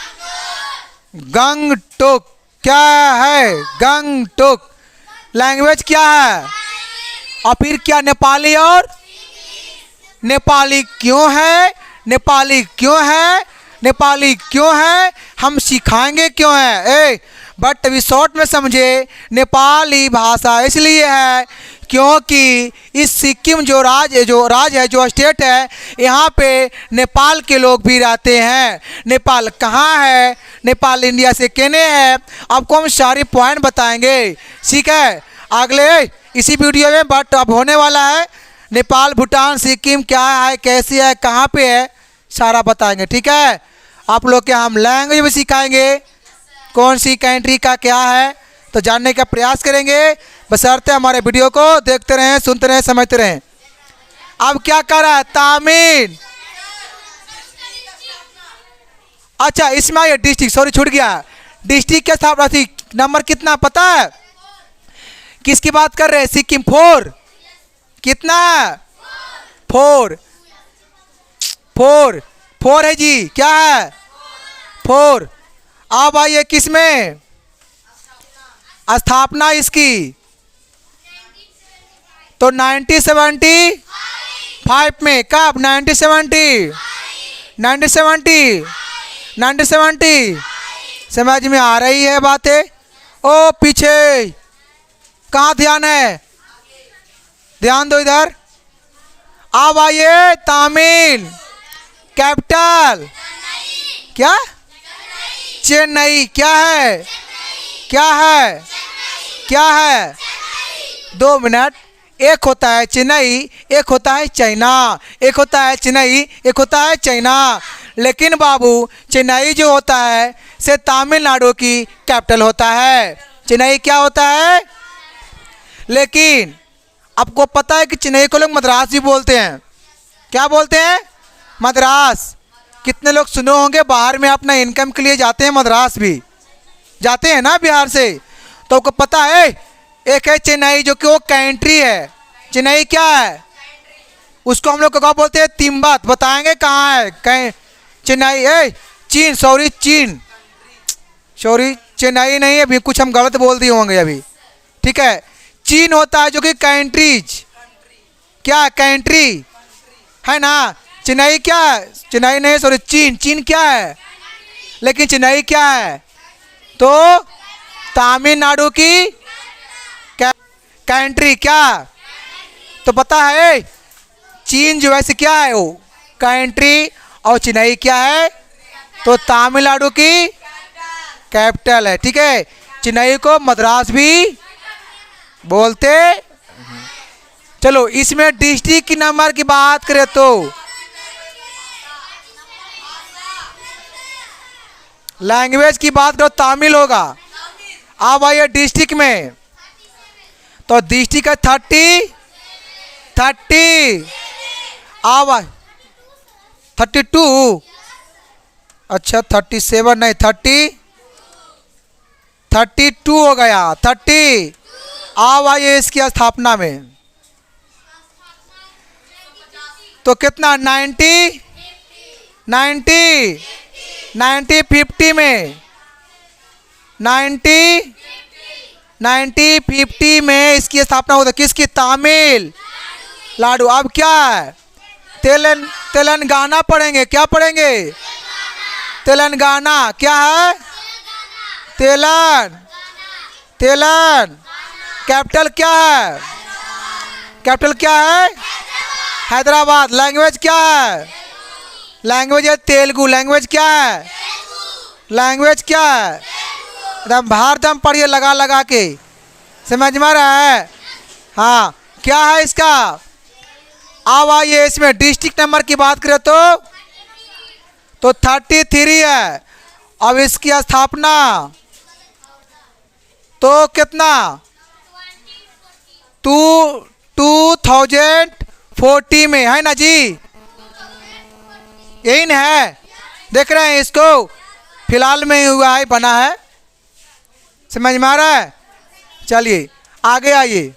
[SPEAKER 1] गंगटोक। क्या है? गंगटोक। लैंग्वेज क्या है? और फिर क्या? नेपाली। और नेपाली क्यों है? नेपाली क्यों है? नेपाली क्यों है? हम सिखाएंगे क्यों है। बट अभी शॉर्ट में समझे। नेपाली भाषा इसलिए है क्योंकि इस सिक्किम जो राज है, जो स्टेट है, यहाँ पे नेपाल के लोग भी रहते हैं। नेपाल कहाँ है? नेपाल इंडिया से केने है। आपको हम सारी पॉइंट बताएंगे। ठीक है? अगले इसी वीडियो में। बट अब होने वाला है नेपाल, भूटान, सिक्किम क्या है, कैसी है, कहाँ पे है, सारा बताएंगे। ठीक है? आप लोग के हम लैंग्वेज भी सिखाएंगे। कौन सी कंट्री का क्या है तो जानने का प्रयास करेंगे। बशर्ते हमारे वीडियो को देखते रहें, सुनते रहें, समझते रहें। अब क्या कर रहा है? तामिल। अच्छा इसमें आइए डिस्ट्रिक्ट। सॉरी छूट गया। डिस्ट्रिक्ट के स्थापना थी नंबर कितना पता है? किसकी बात कर रहे हैं? सिक्किम। 4। कितना है? 4 है जी। क्या है? 4। अब आइए किसमें स्थापना इसकी? तो 1975 में। कब? 1970 समझ में आ रही है बातें? ओ पीछे कहाँ ध्यान है? ध्यान दो इधर। अब आइए तामिल। कैपिटल क्या? चेन्नई। क्या है? क्या है? क्या है? 2 मिनट। एक होता है चेन्नई, एक होता है चाइना। एक होता है चेन्नई, एक होता है चाइना। लेकिन बाबू चेन्नई जो होता है से तमिलनाडु की कैपिटल होता है। चेन्नई क्या होता है? लेकिन आपको पता है कि चेन्नई को लोग मद्रास भी बोलते हैं। क्या बोलते हैं? मद्रास। कितने लोग सुने होंगे बाहर में अपना इनकम के लिए जाते हैं मद्रास भी। जाते हैं ना बिहार से, तो आपको पता है एक है चेन्नई जो कि वो कंट्री है। चेन्नई क्या है? उसको हम लोग क्या बोलते हैं? तिब्बत। बताएंगे कहाँ है चेन्नई? चीन, सॉरी चीन, सॉरी चेन्नई नहीं है, अभी कुछ हम गलत बोल दिए होंगे अभी। ठीक है, चीन होता है जो कि कंट्रीज, क्या कंट्री है ना। चेन्नई क्या है? चेन्नई नहीं, सॉरी चीन। चीन क्या है? लेकिन चेन्नई क्या है? तो तमिलनाडु की कंट्री क्या? तो पता है चीन जो है क्या है? वो कंट्री, और चेन्नई क्या है? तो तमिलनाडु की कैपिटल है। ठीक है, चेन्नई को मद्रास भी बोलते। चलो इसमें डिस्ट्रिक्ट की नंबर की बात करें तो लैंग्वेज की बात करो तमिल होगा। अब आइए डिस्ट्रिक्ट में, तो डिस्ट्रिक्ट है 30। अब 32, अच्छा 37 नहीं 32 हो गया 30। अब आइए इसकी स्थापना में, तो कितना 90 50 में 50 में इसकी स्थापना होता है। किसकी? तमिल नाडु। अब क्या है? तेलंगाना पढ़ेंगे। क्या पढ़ेंगे? तेलंगाना। क्या है? तेलन। कैपिटल क्या है? कैपिटल क्या है? हैदराबाद। लैंग्वेज क्या है? लैंग्वेज है तेलुगु। लैंग्वेज क्या है? लैंग्वेज क्या है? एकदम बाहर दम पढ़िए लगा लगा के, समझ में रहा है? हाँ, क्या है इसका? अब आइए इसमें डिस्ट्रिक्ट नंबर की बात करें तो 33 है। अब इसकी स्थापना तो कितना? 2040 में है ना जी, यही ना है। देख रहे हैं इसको, फिलहाल में ही हुआ है, बना है, समझ में आ रहा है? चलिए आगे आइए।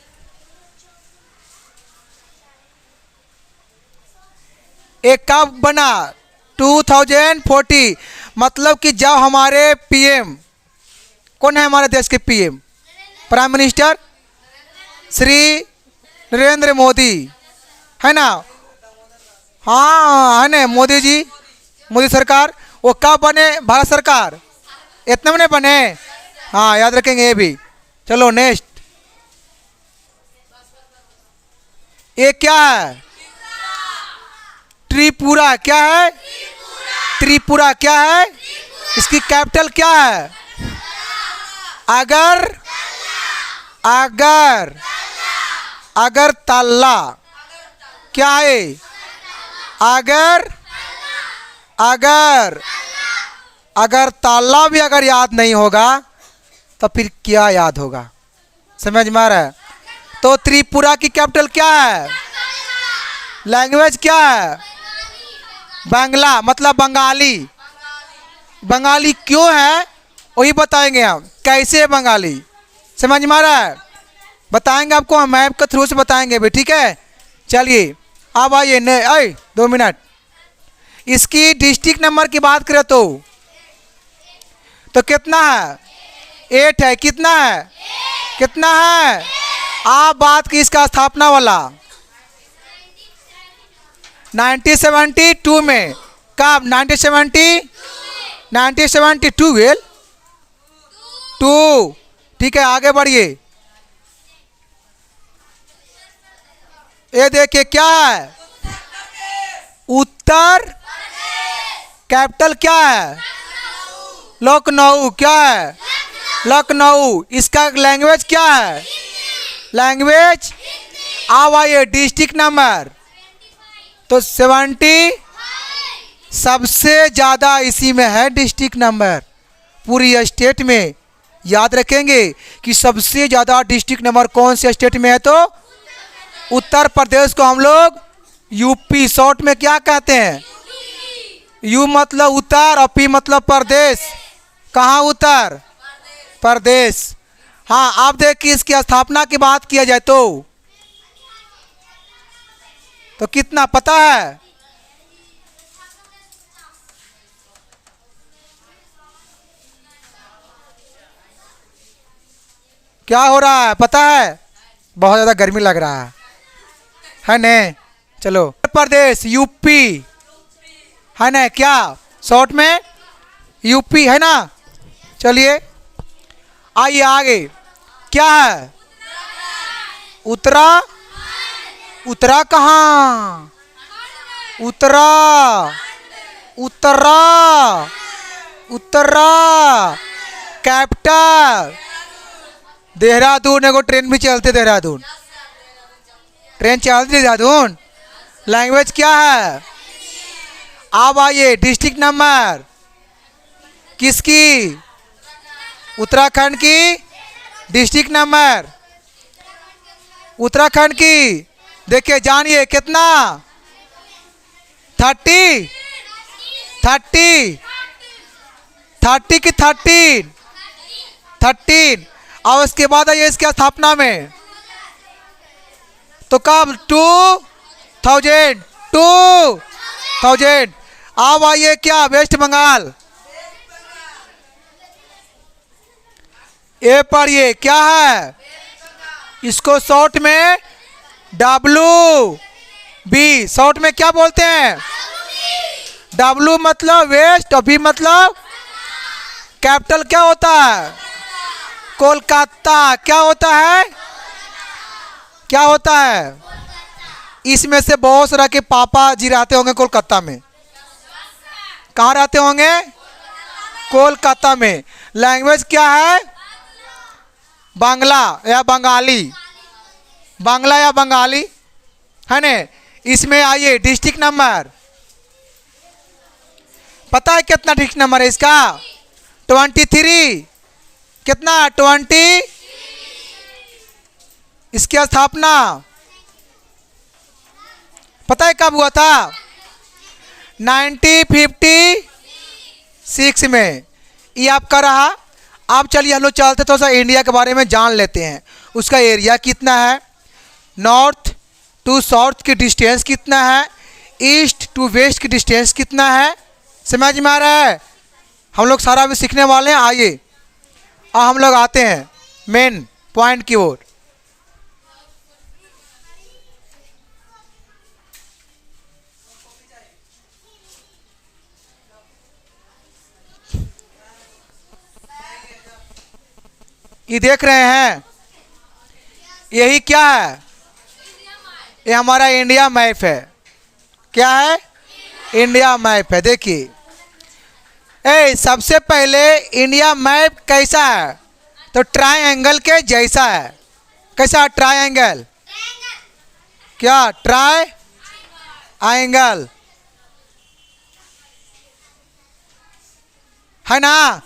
[SPEAKER 1] एक कब बना? 2040, मतलब कि जब हमारे पीएम, कौन है हमारे देश के PM? Prime minister Shri Narendra Modi, है ना? हाँ है ना, मोदी जी, मोदी सरकार। वो कब बने? भारत सरकार। इतने में नहीं बने? हाँ याद रखेंगे ये भी। चलो नेक्स्ट, ये क्या है? त्रिपुरा। क्या है? त्रिपुरा। क्या है? इसकी कैपिटल क्या है? अगरतला। क्या है? अगरतला भी अगर याद नहीं होगा तो फिर क्या याद होगा? समझ में आ रहा है? तो त्रिपुरा की कैपिटल क्या है? लैंग्वेज क्या है? बांग्ला, मतलब बंगाली। बंगाली क्यों है वही बताएंगे हम, कैसे है बंगाली, समझ में आ रहा है? बताएंगे आपको, हम मैप के थ्रू से बताएंगे भी। ठीक है, चलिए अब आइए 2 मिनट। इसकी डिस्ट्रिक्ट नंबर की बात करें तो कितना है? 8 है। कितना है? कितना है? आप बात की इसका स्थापना वाला 1972 में। कब? 1972 2। ठीक है, आगे बढ़िए। ये देखिए क्या है? उत्तर। कैपिटल क्या है? लखनऊ। क्या है? लखनऊ। इसका लैंग्वेज क्या है? लैंग्वेज। अब आइए डिस्ट्रिक्ट नंबर, तो 70 सबसे ज़्यादा इसी में है डिस्ट्रिक्ट नंबर पूरी स्टेट में। याद रखेंगे कि सबसे ज़्यादा डिस्ट्रिक्ट नंबर कौन से स्टेट में है? तो उत्तर प्रदेश को हम लोग यूपी शॉर्ट में क्या कहते हैं? यू मतलब उत्तर और पी मतलब प्रदेश। कहाँ उत्तर? प्रदेश। हाँ, आप देखिए इसकी स्थापना की बात किया जाए तो कितना पता है? क्या हो रहा है पता है? बहुत ज़्यादा गर्मी लग रहा है ने? चलो, उत्तर प्रदेश, यूपी है ना? क्या शॉर्ट में यूपी है ना? चलिए आइए आगे, क्या है? उत्तरा। उत्तरा कहाँ? उत्तरा, उत्तरा, उत्तरा कैपिटल देहरादून। एगो ट्रेन भी चलते देहरादून, ट्रेन चलती देहरादून। लैंग्वेज क्या है? अब आइए, डिस्ट्रिक्ट नंबर किसकी? उत्तराखंड की डिस्ट्रिक्ट नंबर, उत्तराखंड की। देखिए जानिए कितना? 30 30 30 की 13। और उसके बाद आइए इसकी स्थापना में, तो कब? 2000। अब आइए क्या? वेस्ट बंगाल। ये पढ़िए क्या है? इसको शॉर्ट में WB, शॉर्ट में क्या बोलते हैं? W मतलब वेस्ट और B मतलब कैपिटल। क्या होता है? कोलकाता। क्या होता है? क्या होता है? इसमें से बहुत सारा के पापा जी रहते होंगे कोलकाता में। कहाँ रहते होंगे? कोलकाता में। लैंग्वेज क्या है? बांग्ला या बंगाली, बांग्ला या बंगाली है ने? इसमें आइए डिस्ट्रिक्ट नंबर, पता है कितना डिस्ट्रिक्ट नंबर है इसका? 23। कितना? 20। इसकी स्थापना पता है कब हुआ था? 1956 में। ये आपका रहा। अब चलिए हम लोग चलते थोड़ा सा इंडिया के बारे में जान लेते हैं। उसका एरिया कितना है, नॉर्थ टू साउथ की डिस्टेंस कितना है, ईस्ट टू वेस्ट की डिस्टेंस कितना है। समझ में आ रहा है? हम लोग सारा भी सीखने वाले हैं। आइए अब हम लोग आते हैं मेन पॉइंट की ओर। ये देख रहे हैं, यही क्या है? ये हमारा इंडिया मैप है। क्या है? इंडिया मैप है। देखिए सबसे पहले इंडिया मैप कैसा है? तो ट्रायंगल के जैसा है। कैसा? ट्रायंगल। क्या? ट्राई एंगल है ना?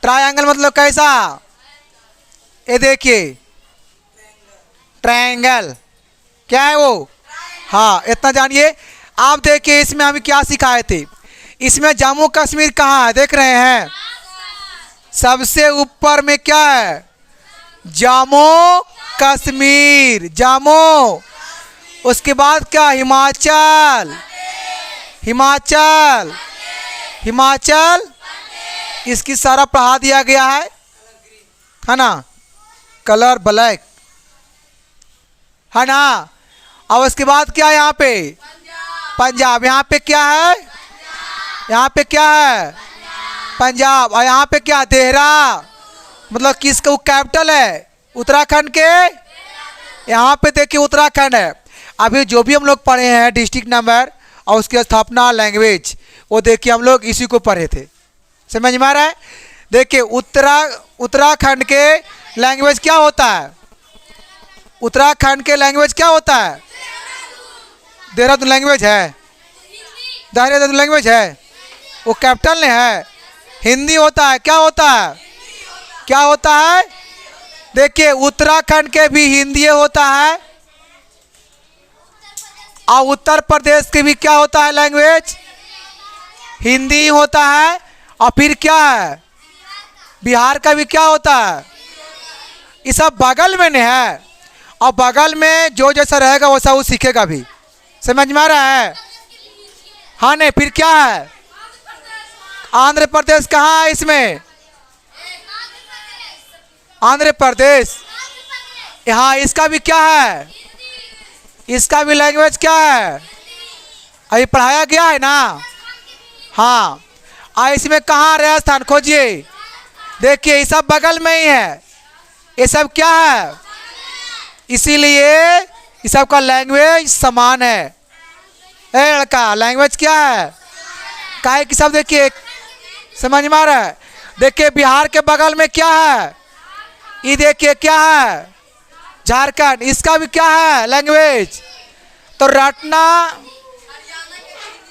[SPEAKER 1] ट्रायंगल मतलब कैसा? ये देखिए ट्रायंगल क्या है वो? हाँ, इतना जानिए। आप देखिए इसमें हम क्या सिखाए थे। इसमें जम्मू कश्मीर कहाँ है? देख रहे हैं सबसे ऊपर में क्या है? जम्मू कश्मीर, जम्मू। उसके बाद क्या? हिमाचल, हिमाचल, हिमाचल। इसकी सारा पढ़ा दिया गया है ना? कलर ब्लैक है ना? और उसके बाद क्या है यहाँ पे? पंजाब। यहाँ पे क्या है? यहाँ पे क्या है? पंजाब। और यहाँ पे क्या? देहरा। मतलब किसका कैपिटल है? उत्तराखंड के। यहाँ पे देखिए उत्तराखंड है। अभी जो भी हम लोग पढ़े हैं डिस्ट्रिक्ट नंबर और उसकी स्थापना, लैंग्वेज, वो देखिए हम लोग इसी को पढ़े थे। समझ में आ रहा है? देखिए उत्तराखंड के लैंग्वेज क्या होता है? उत्तराखंड के लैंग्वेज क्या होता है? देहरादून लैंग्वेज है। देहरादून लैंग्वेज है, वो कैपिटल ने है। हिंदी होता है। क्या होता है? क्या होता है? देखिए उत्तराखंड के भी हिंदी होता है और उत्तर प्रदेश के भी क्या होता है? लैंग्वेज हिंदी होता है। और फिर क्या है? बिहार का भी क्या होता है, ये सब बगल में नहीं है, और बगल में जो जैसा रहेगा वैसा वो सीखेगा भी। समझ में आ रहा है? हाँ नहीं, फिर क्या है, आंध्र प्रदेश कहाँ है इसमें, आंध्र प्रदेश। हाँ, इसका भी क्या है, इसका भी लैंग्वेज क्या है, अभी पढ़ाया गया है ना। हाँ, इसमें कहाँ राजस्थान खोजिए, देखिए ये सब बगल में ही है, ये सब क्या है, इसीलिए ये सब का लैंग्वेज समान है। ए लड़का, लैंग्वेज क्या है, काहे की सब देखिए, समझ में आ रहा है? देखिए बिहार के बगल में क्या है, ये देखिए क्या है, झारखंड, इसका भी क्या है लैंग्वेज। तो रटना,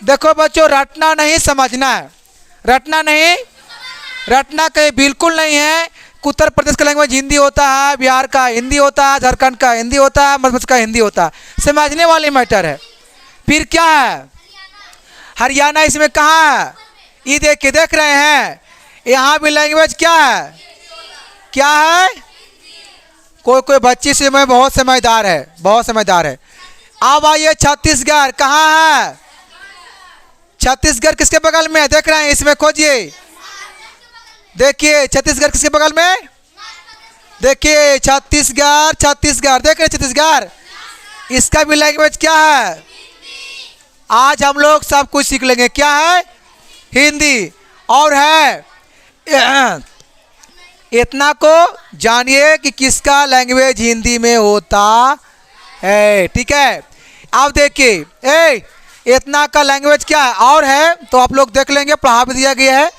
[SPEAKER 1] देखो बच्चों, रटना नहीं समझना है, रटना नहीं, रटना कहीं बिल्कुल नहीं है। उत्तर प्रदेश का लैंग्वेज हिंदी होता है, बिहार का हिंदी होता है, झारखंड का हिंदी होता है, मध्य प्रदेश का हिंदी होता है, समझने वाली मैटर है। फिर क्या है, हरियाणा इसमें कहाँ है, ये देखिए, देख रहे हैं, यहाँ भी लैंग्वेज क्या है, क्या है, कोई कोई बच्ची से में बहुत समझदार है, बहुत समझदार है। अब आइए छत्तीसगढ़, कहाँ है, छत्तीसगढ़ किसके बगल में है, देख रहे हैं, इसमें खोजिए, देखिए छत्तीसगढ़ किसके बगल में, देखिए छत्तीसगढ़, छत्तीसगढ़ देख रहे हैं, छत्तीसगढ़, इसका भी लैंग्वेज क्या है। आज हम लोग सब कुछ सीख लेंगे, क्या है, हिंदी, और है इतना को जानिए कि किसका लैंग्वेज हिंदी में होता है, ठीक है। अब देखिए इतना का लैंग्वेज क्या है और है, तो आप लोग देख लेंगे, पढ़ा भी दिया गया है,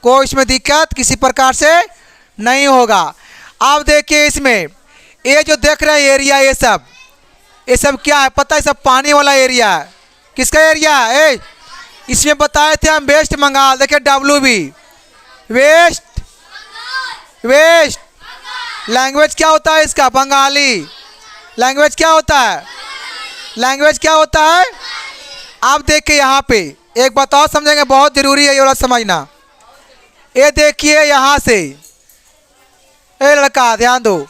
[SPEAKER 1] कोई इसमें दिक्कत किसी प्रकार से नहीं होगा। अब देखिए इसमें ये जो देख रहे हैं एरिया, ये सब क्या है पता है, सब पानी वाला एरिया है, किसका एरिया है, इसमें बताए थे हम वेस्ट बंगाल, देखिए WB, वेस्ट, वेस्ट लैंग्वेज क्या होता है इसका, बंगाली लैंग्वेज क्या होता है, लैंग्वेज क्या होता है। आप देखिए यहाँ पे एक बताओ, समझेंगे, बहुत जरूरी है ये वाला समझना। ये देखिए यहाँ से, ए लड़का ध्यान दो,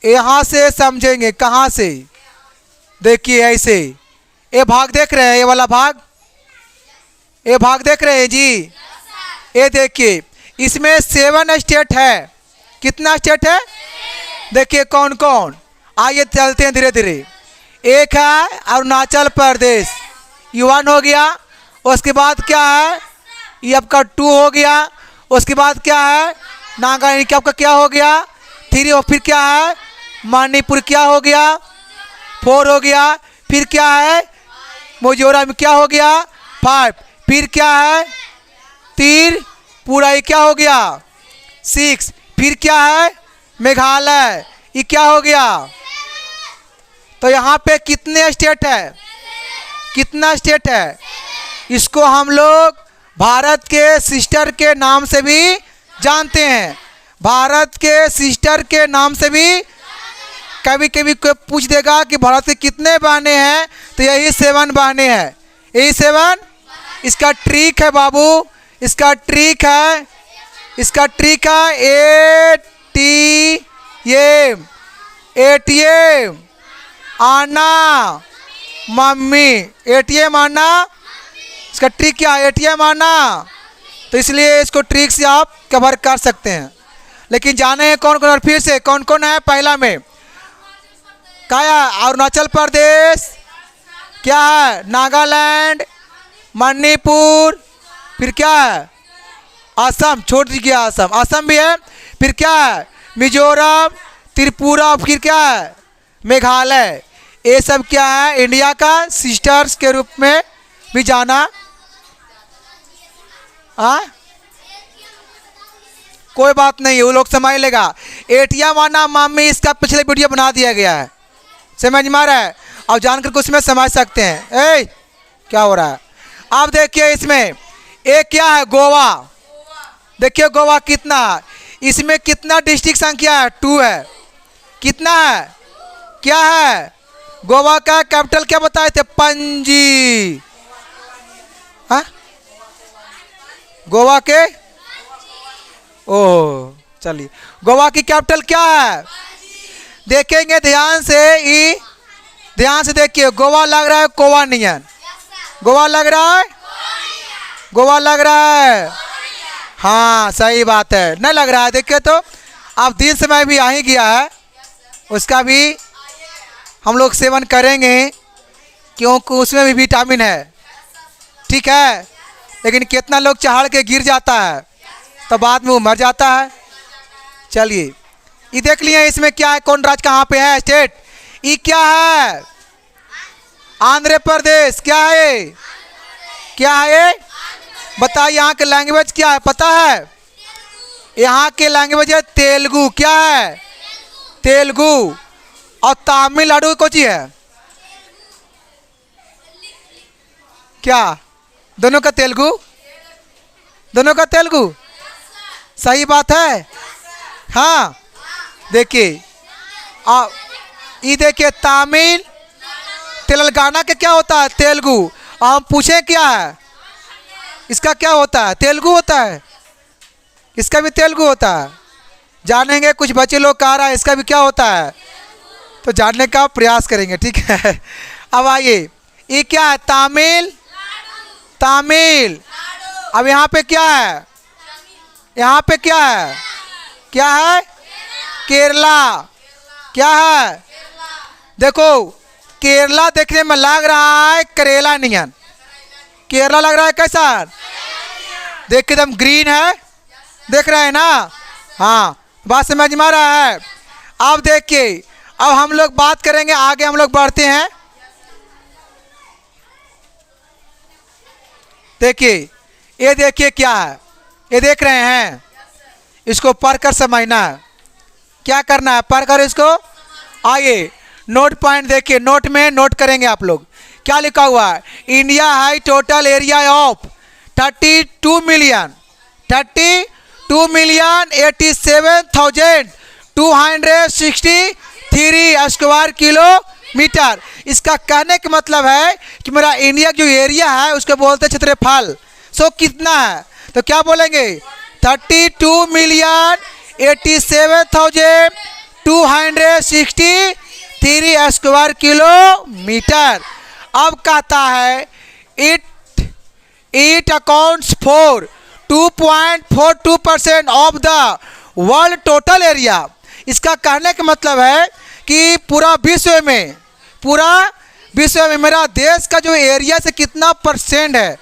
[SPEAKER 1] यहाँ से समझेंगे, कहाँ से, देखिए ऐसे, ये भाग देख रहे हैं, ये वाला भाग, ये भाग देख रहे हैं जी, ये देखिए इसमें 7 स्टेट है, कितना स्टेट है, देखिए कौन कौन, आइए चलते हैं धीरे धीरे। एक है अरुणाचल प्रदेश, ये 1 हो गया, उसके बाद क्या है, ये आपका 2 हो गया, उसके बाद क्या है, नागालैंड आपका क्या हो गया, 3, और फिर क्या है, मणिपुर क्या हो गया, 4 हो गया, फिर क्या है, मिजोरम क्या हो गया, 5, फिर क्या है, 3, पूरा ये क्या हो गया, 6, फिर क्या है, मेघालय, ये क्या हो गया। तो यहाँ पे कितने स्टेट है, कितना स्टेट है, इसको हम लोग भारत के सिस्टर के नाम से भी जानते हैं, भारत के सिस्टर के नाम से भी। कभी कभी कोई पूछ देगा कि भारत के कितने बहनें हैं, तो यही 7 बहनें हैं, यही 7। इसका ट्रिक है बाबू, इसका ट्रिक है, इसका ट्रिक है ATM, ATM आना मम्मी, ATM आना, इसका ट्रिक क्या है, ATM आना। तो इसलिए इसको ट्रिक से आप कवर कर सकते हैं। लेकिन जाने हैं कौन कौन, और फिर से कौन कौन है, पहला में क्या है, अरुणाचल प्रदेश, क्या है, नागालैंड, मणिपुर, फिर क्या है, असम, छोड़ दीजिए असम, असम भी है, फिर क्या है, मिजोरम, त्रिपुरा, फिर क्या है, मेघालय। ये सब क्या है, इंडिया का सिस्टर्स के रूप में भी जाना। हाँ, कोई बात नहीं, वो लोग समझ लेगा। ATM आना मम्मी, इसका पिछले वीडियो बना दिया गया है, समझ में आ रहा है, और जानकर कुछ में समझ सकते हैं। क्या हो रहा है, आप देखिए इसमें एक क्या है, गोवा, देखिए गोवा कितना, इसमें कितना डिस्ट्रिक्ट संख्या है, 2 है, कितना है, क्या है, गोवा का कैपिटल क्या बताए थे, पणजी। हाँ, गोवा के ओह चलिए, गोवा की कैपिटल क्या है? देखेंगे ध्यान से, ई ध्यान से देखिए, गोवा लग रहा है कोवा नियन, गोवा लग रहा है, गोवा लग रहा है, हाँ सही बात है, नहीं लग रहा है। देखिए तो अब दिन समय भी आ ही गया है, उसका भी हम लोग सेवन करेंगे क्योंकि उसमें भी विटामिन है, ठीक है। लेकिन कितना लोग चढ़ के गिर जाता है तो बाद में वो मर जाता है। चलिए ये देख लिए इसमें क्या है, कौन राज्य कहाँ पे है, स्टेट। ये क्या है? आंध्र प्रदेश। क्या है ये? क्या है ये? बताइए यहाँ के लैंग्वेज क्या है, पता है? यहाँ के लैंग्वेज है तेलुगु। क्या है? तेलुगु। और तमिलनाडु को जी है क्या? दोनों का तेलुगु, दोनों का तेलुगु, सही बात है। हाँ देखिए, ये देखिए तमिल, तेलंगाना के क्या होता है? तेलुगु। हम पूछे क्या है इसका, क्या होता है? तेलुगु होता है, इसका भी तेलुगु होता है। जानेंगे, कुछ बच्चे लोग कह रहा है इसका भी क्या होता है, तो जानने का प्रयास करेंगे, ठीक है। अब आइए, ये क्या है? तमिल, तमिल। अब यहाँ पे क्या है? यहाँ पे क्या है? क्या है? केरला। क्या है? देखो केरला देखने में लग रहा है करेला नियन, केरला लग रहा है कैसा? देख एकदम ग्रीन है, देख रहे हैं ना? हाँ बात समझ में आ रहा है। अब देखिए, अब हम लोग बात करेंगे, आगे हम लोग बढ़ते हैं। देखिए ये देखिए क्या है, ये देख रहे हैं, इसको पढ़कर समझना है। क्या करना है? पढ़कर इसको। आइए नोट पॉइंट देखिए, नोट में नोट करेंगे आप लोग। क्या लिखा हुआ है? इंडिया है total area of 32 million 87,263 square kilometre. इसका कहने का मतलब है कि मेरा इंडिया जो एरिया है उसको बोलते क्षेत्रफल। सो कितना है? तो क्या बोलेंगे? 32,87,263 स्क्वायर किलोमीटर। अब कहता है it accounts for 2.42% of the world total area. इसका कहने का मतलब है कि पूरा विश्व में मेरा देश का जो एरिया से कितना परसेंट है,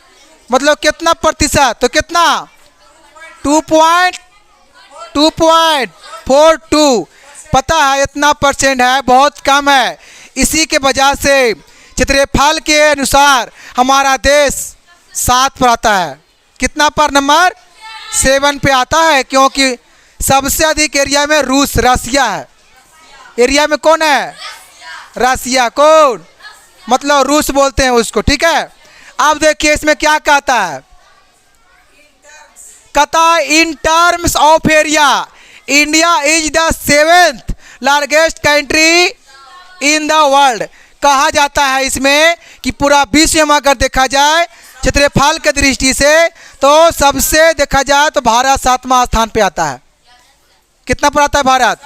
[SPEAKER 1] मतलब कितना प्रतिशत, तो कितना? 2.42। पता है इतना परसेंट है, बहुत कम है। इसी के वजह से क्षेत्रफल के अनुसार हमारा देश 7 पर आता है। कितना पर? नंबर 7 पे आता है, क्योंकि सबसे अधिक एरिया में रसिया है। एरिया में कौन है? रसिया। कौन? मतलब रूस बोलते हैं उसको, ठीक है। अब देखिए इसमें क्या कहता है, कहता in terms of area India is the 7th largest country in the world. कहा जाता है इसमें कि पूरा विश्व में अगर देखा जाए क्षेत्रफल के दृष्टि से तो सबसे देखा जाए तो भारत 7वां स्थान पे आता है। कितना पर आता है भारत?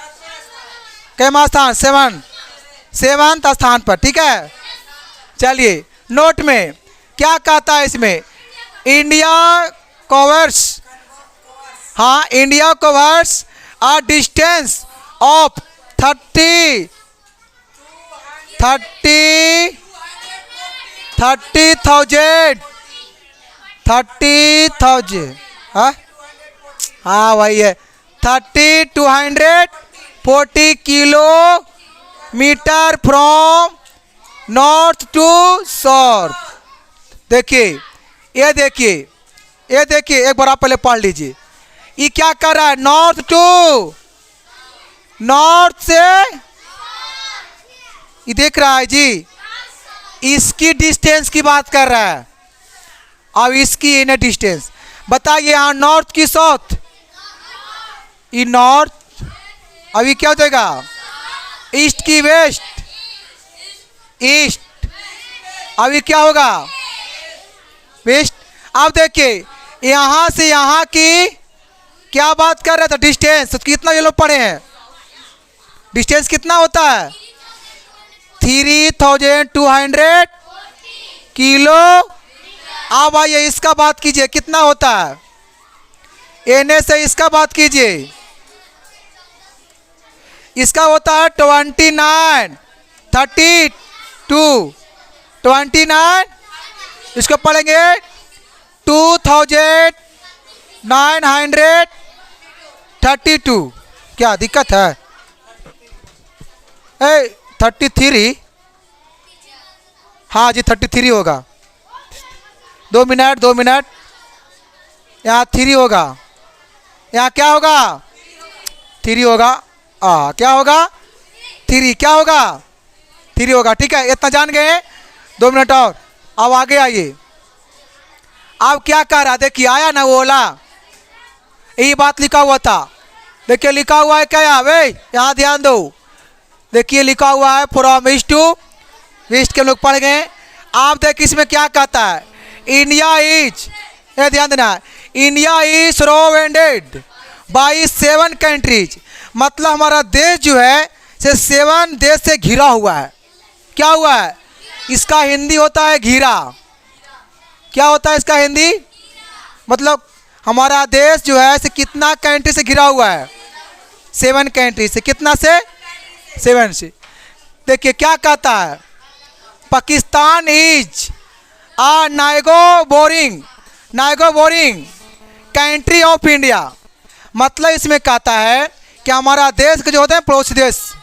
[SPEAKER 1] कैमा स्थान? 7th स्थान पर, ठीक है। चलिए नोट में क्या कहता है इसमें, इंडिया कवर्स, हाँ India covers a distance of 30,000 हाँ वही है, 3,240 kilometre from north to south. देखिए ये देखिए, ये देखिए, एक बार आप पहले पढ़ लीजिए। ये क्या कर रहा है? नॉर्थ टू, नॉर्थ से ये देख रहा है जी, इसकी डिस्टेंस की बात कर रहा है। अब इसकी इन्हें डिस्टेंस बताइए, यहाँ नॉर्थ की साउथ, ये नॉर्थ, अभी क्या हो जाएगा? ईस्ट की वेस्ट, ईस्ट, अभी क्या होगा? वेस्ट। अब देखिए यहाँ से यहाँ की क्या बात कर रहे थे? डिस्टेंस तो कितना ये लोग पढ़े हैं? डिस्टेंस कितना होता है? 3200 किलो। अब आइए इसका बात कीजिए, कितना होता है? एने से इसका बात कीजिए, इसका होता है 29 इसको पढ़ेंगे 2932। क्या दिक्कत है? 33, हाँ जी 33 होगा। 2 मिनट, यहाँ 3 होगा, यहाँ क्या होगा? 3 होगा। क्या होगा? 3 क्या होगा? 3 होगा। ठीक है, इतना जान गए। 2 मिनट और, अब आगे आइए। अब क्या कह रहा? देखिए आया ना वो ओला, यही बात लिखा हुआ था। देखिए लिखा हुआ है क्या यहाँ? वे यहाँ ध्यान दो, देखिए लिखा हुआ है फ्रॉम ईस्ट टू वेस्ट के लोग पढ़ गए। आप देखिए इसमें क्या कहता है? इंडिया इज, ये ध्यान देना, India is surrounded by 7 countries. मतलब हमारा देश जो है से 7 देश से घिरा हुआ है। क्या हुआ है? इसका हिंदी होता है घिरा। क्या होता है इसका हिंदी? मतलब हमारा देश जो है से कितना कंट्री से घिरा हुआ है? 7 कंट्री से। कितना से? 7 से। देखिए क्या कहता है? Pakistan is a neighbouring country of India. मतलब इसमें कहता है कि हमारा देश के जो होते हैं पड़ोसी देश,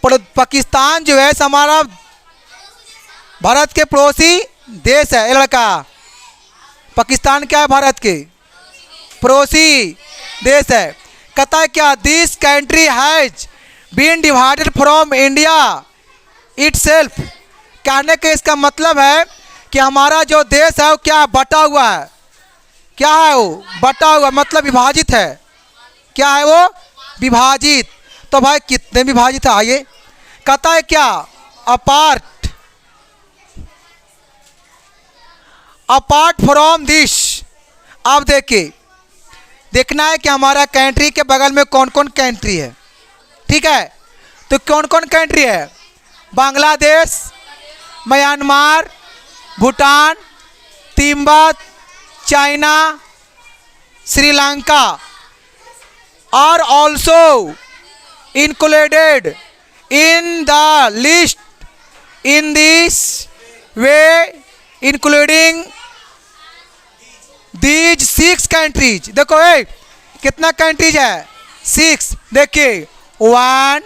[SPEAKER 1] पाकिस्तान जो है हमारा भारत के पड़ोसी देश है। ये लड़का पाकिस्तान क्या है? भारत के पड़ोसी देश है। कहता है क्या? This country has been divided from India itself. कहने के इसका मतलब है कि हमारा जो देश है वो क्या बटा हुआ है? क्या है वो? बटा हुआ, मतलब विभाजित है। क्या है वो? विभाजित। तो भाई कितने विभाजित है? आइए कहता है क्या? Apart from this. अब देखिए देखना है कि हमारा कंट्री के बगल में कौन कौन कंट्री है। ठीक है, तो कौन कौन कंट्री है? Bangladesh, Myanmar, Bhutan, Tibet, China, Sri Lanka are also included in the list in this way, including these 6 countries। देखो कितना कंट्रीज है? 6। देखिए 1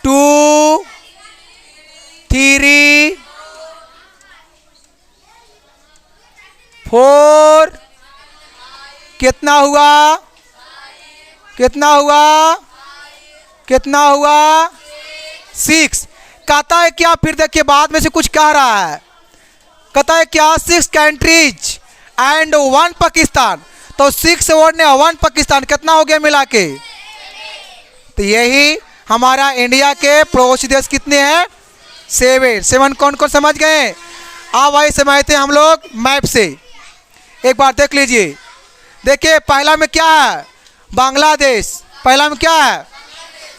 [SPEAKER 1] 2 3 4, कितना हुआ? कितना हुआ? कितना हुआ? 6। कहता है क्या? फिर देखिए बाद में से कुछ कह रहा है। कहता है क्या? 6 कंट्रीज एंड 1 पाकिस्तान। तो 6 और 1 पाकिस्तान कितना हो गया मिला के? तो यही हमारा इंडिया के पड़ोसी देश कितने हैं? 7। कौन कौन समझ गए? अब आइए समझते हैं हम लोग मैप से। एक बार देख लीजिए। देखिए पहला में क्या है? बांग्लादेश। पहला में क्या है?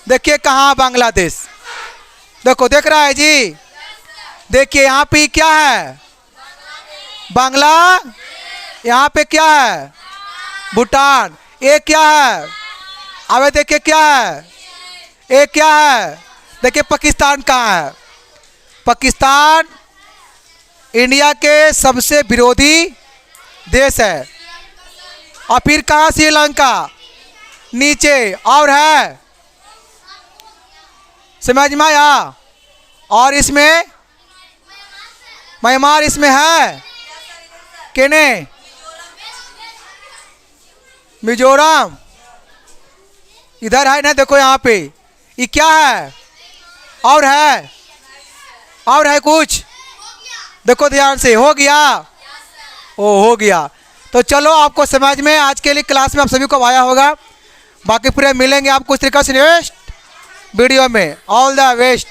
[SPEAKER 1] देखिए कहाँ बांग्लादेश? देखो देख रहा है जी। देखिए यहाँ पे क्या है? बांग्ला। यहाँ पे क्या है? भूटान। ये क्या है? अब देखिए क्या है? ये क्या है? देखिए पाकिस्तान कहाँ है? पाकिस्तान इंडिया के सबसे विरोधी देश है। और फिर कहाँ? श्रीलंका नीचे। और है समझ में आया? और इसमें म्यांमार इसमें है कि नहीं? मिजोरम इधर है ना। देखो यहाँ पे ये क्या है? और है? और है कुछ? देखो ध्यान से। हो गया? ओ हो गया। तो चलो आपको समझ में आज के लिए क्लास में आप सभी को आया होगा। बाकी पूरे मिलेंगे आपको इस तरीके से नेक्स्ट वीडियो में। All the best.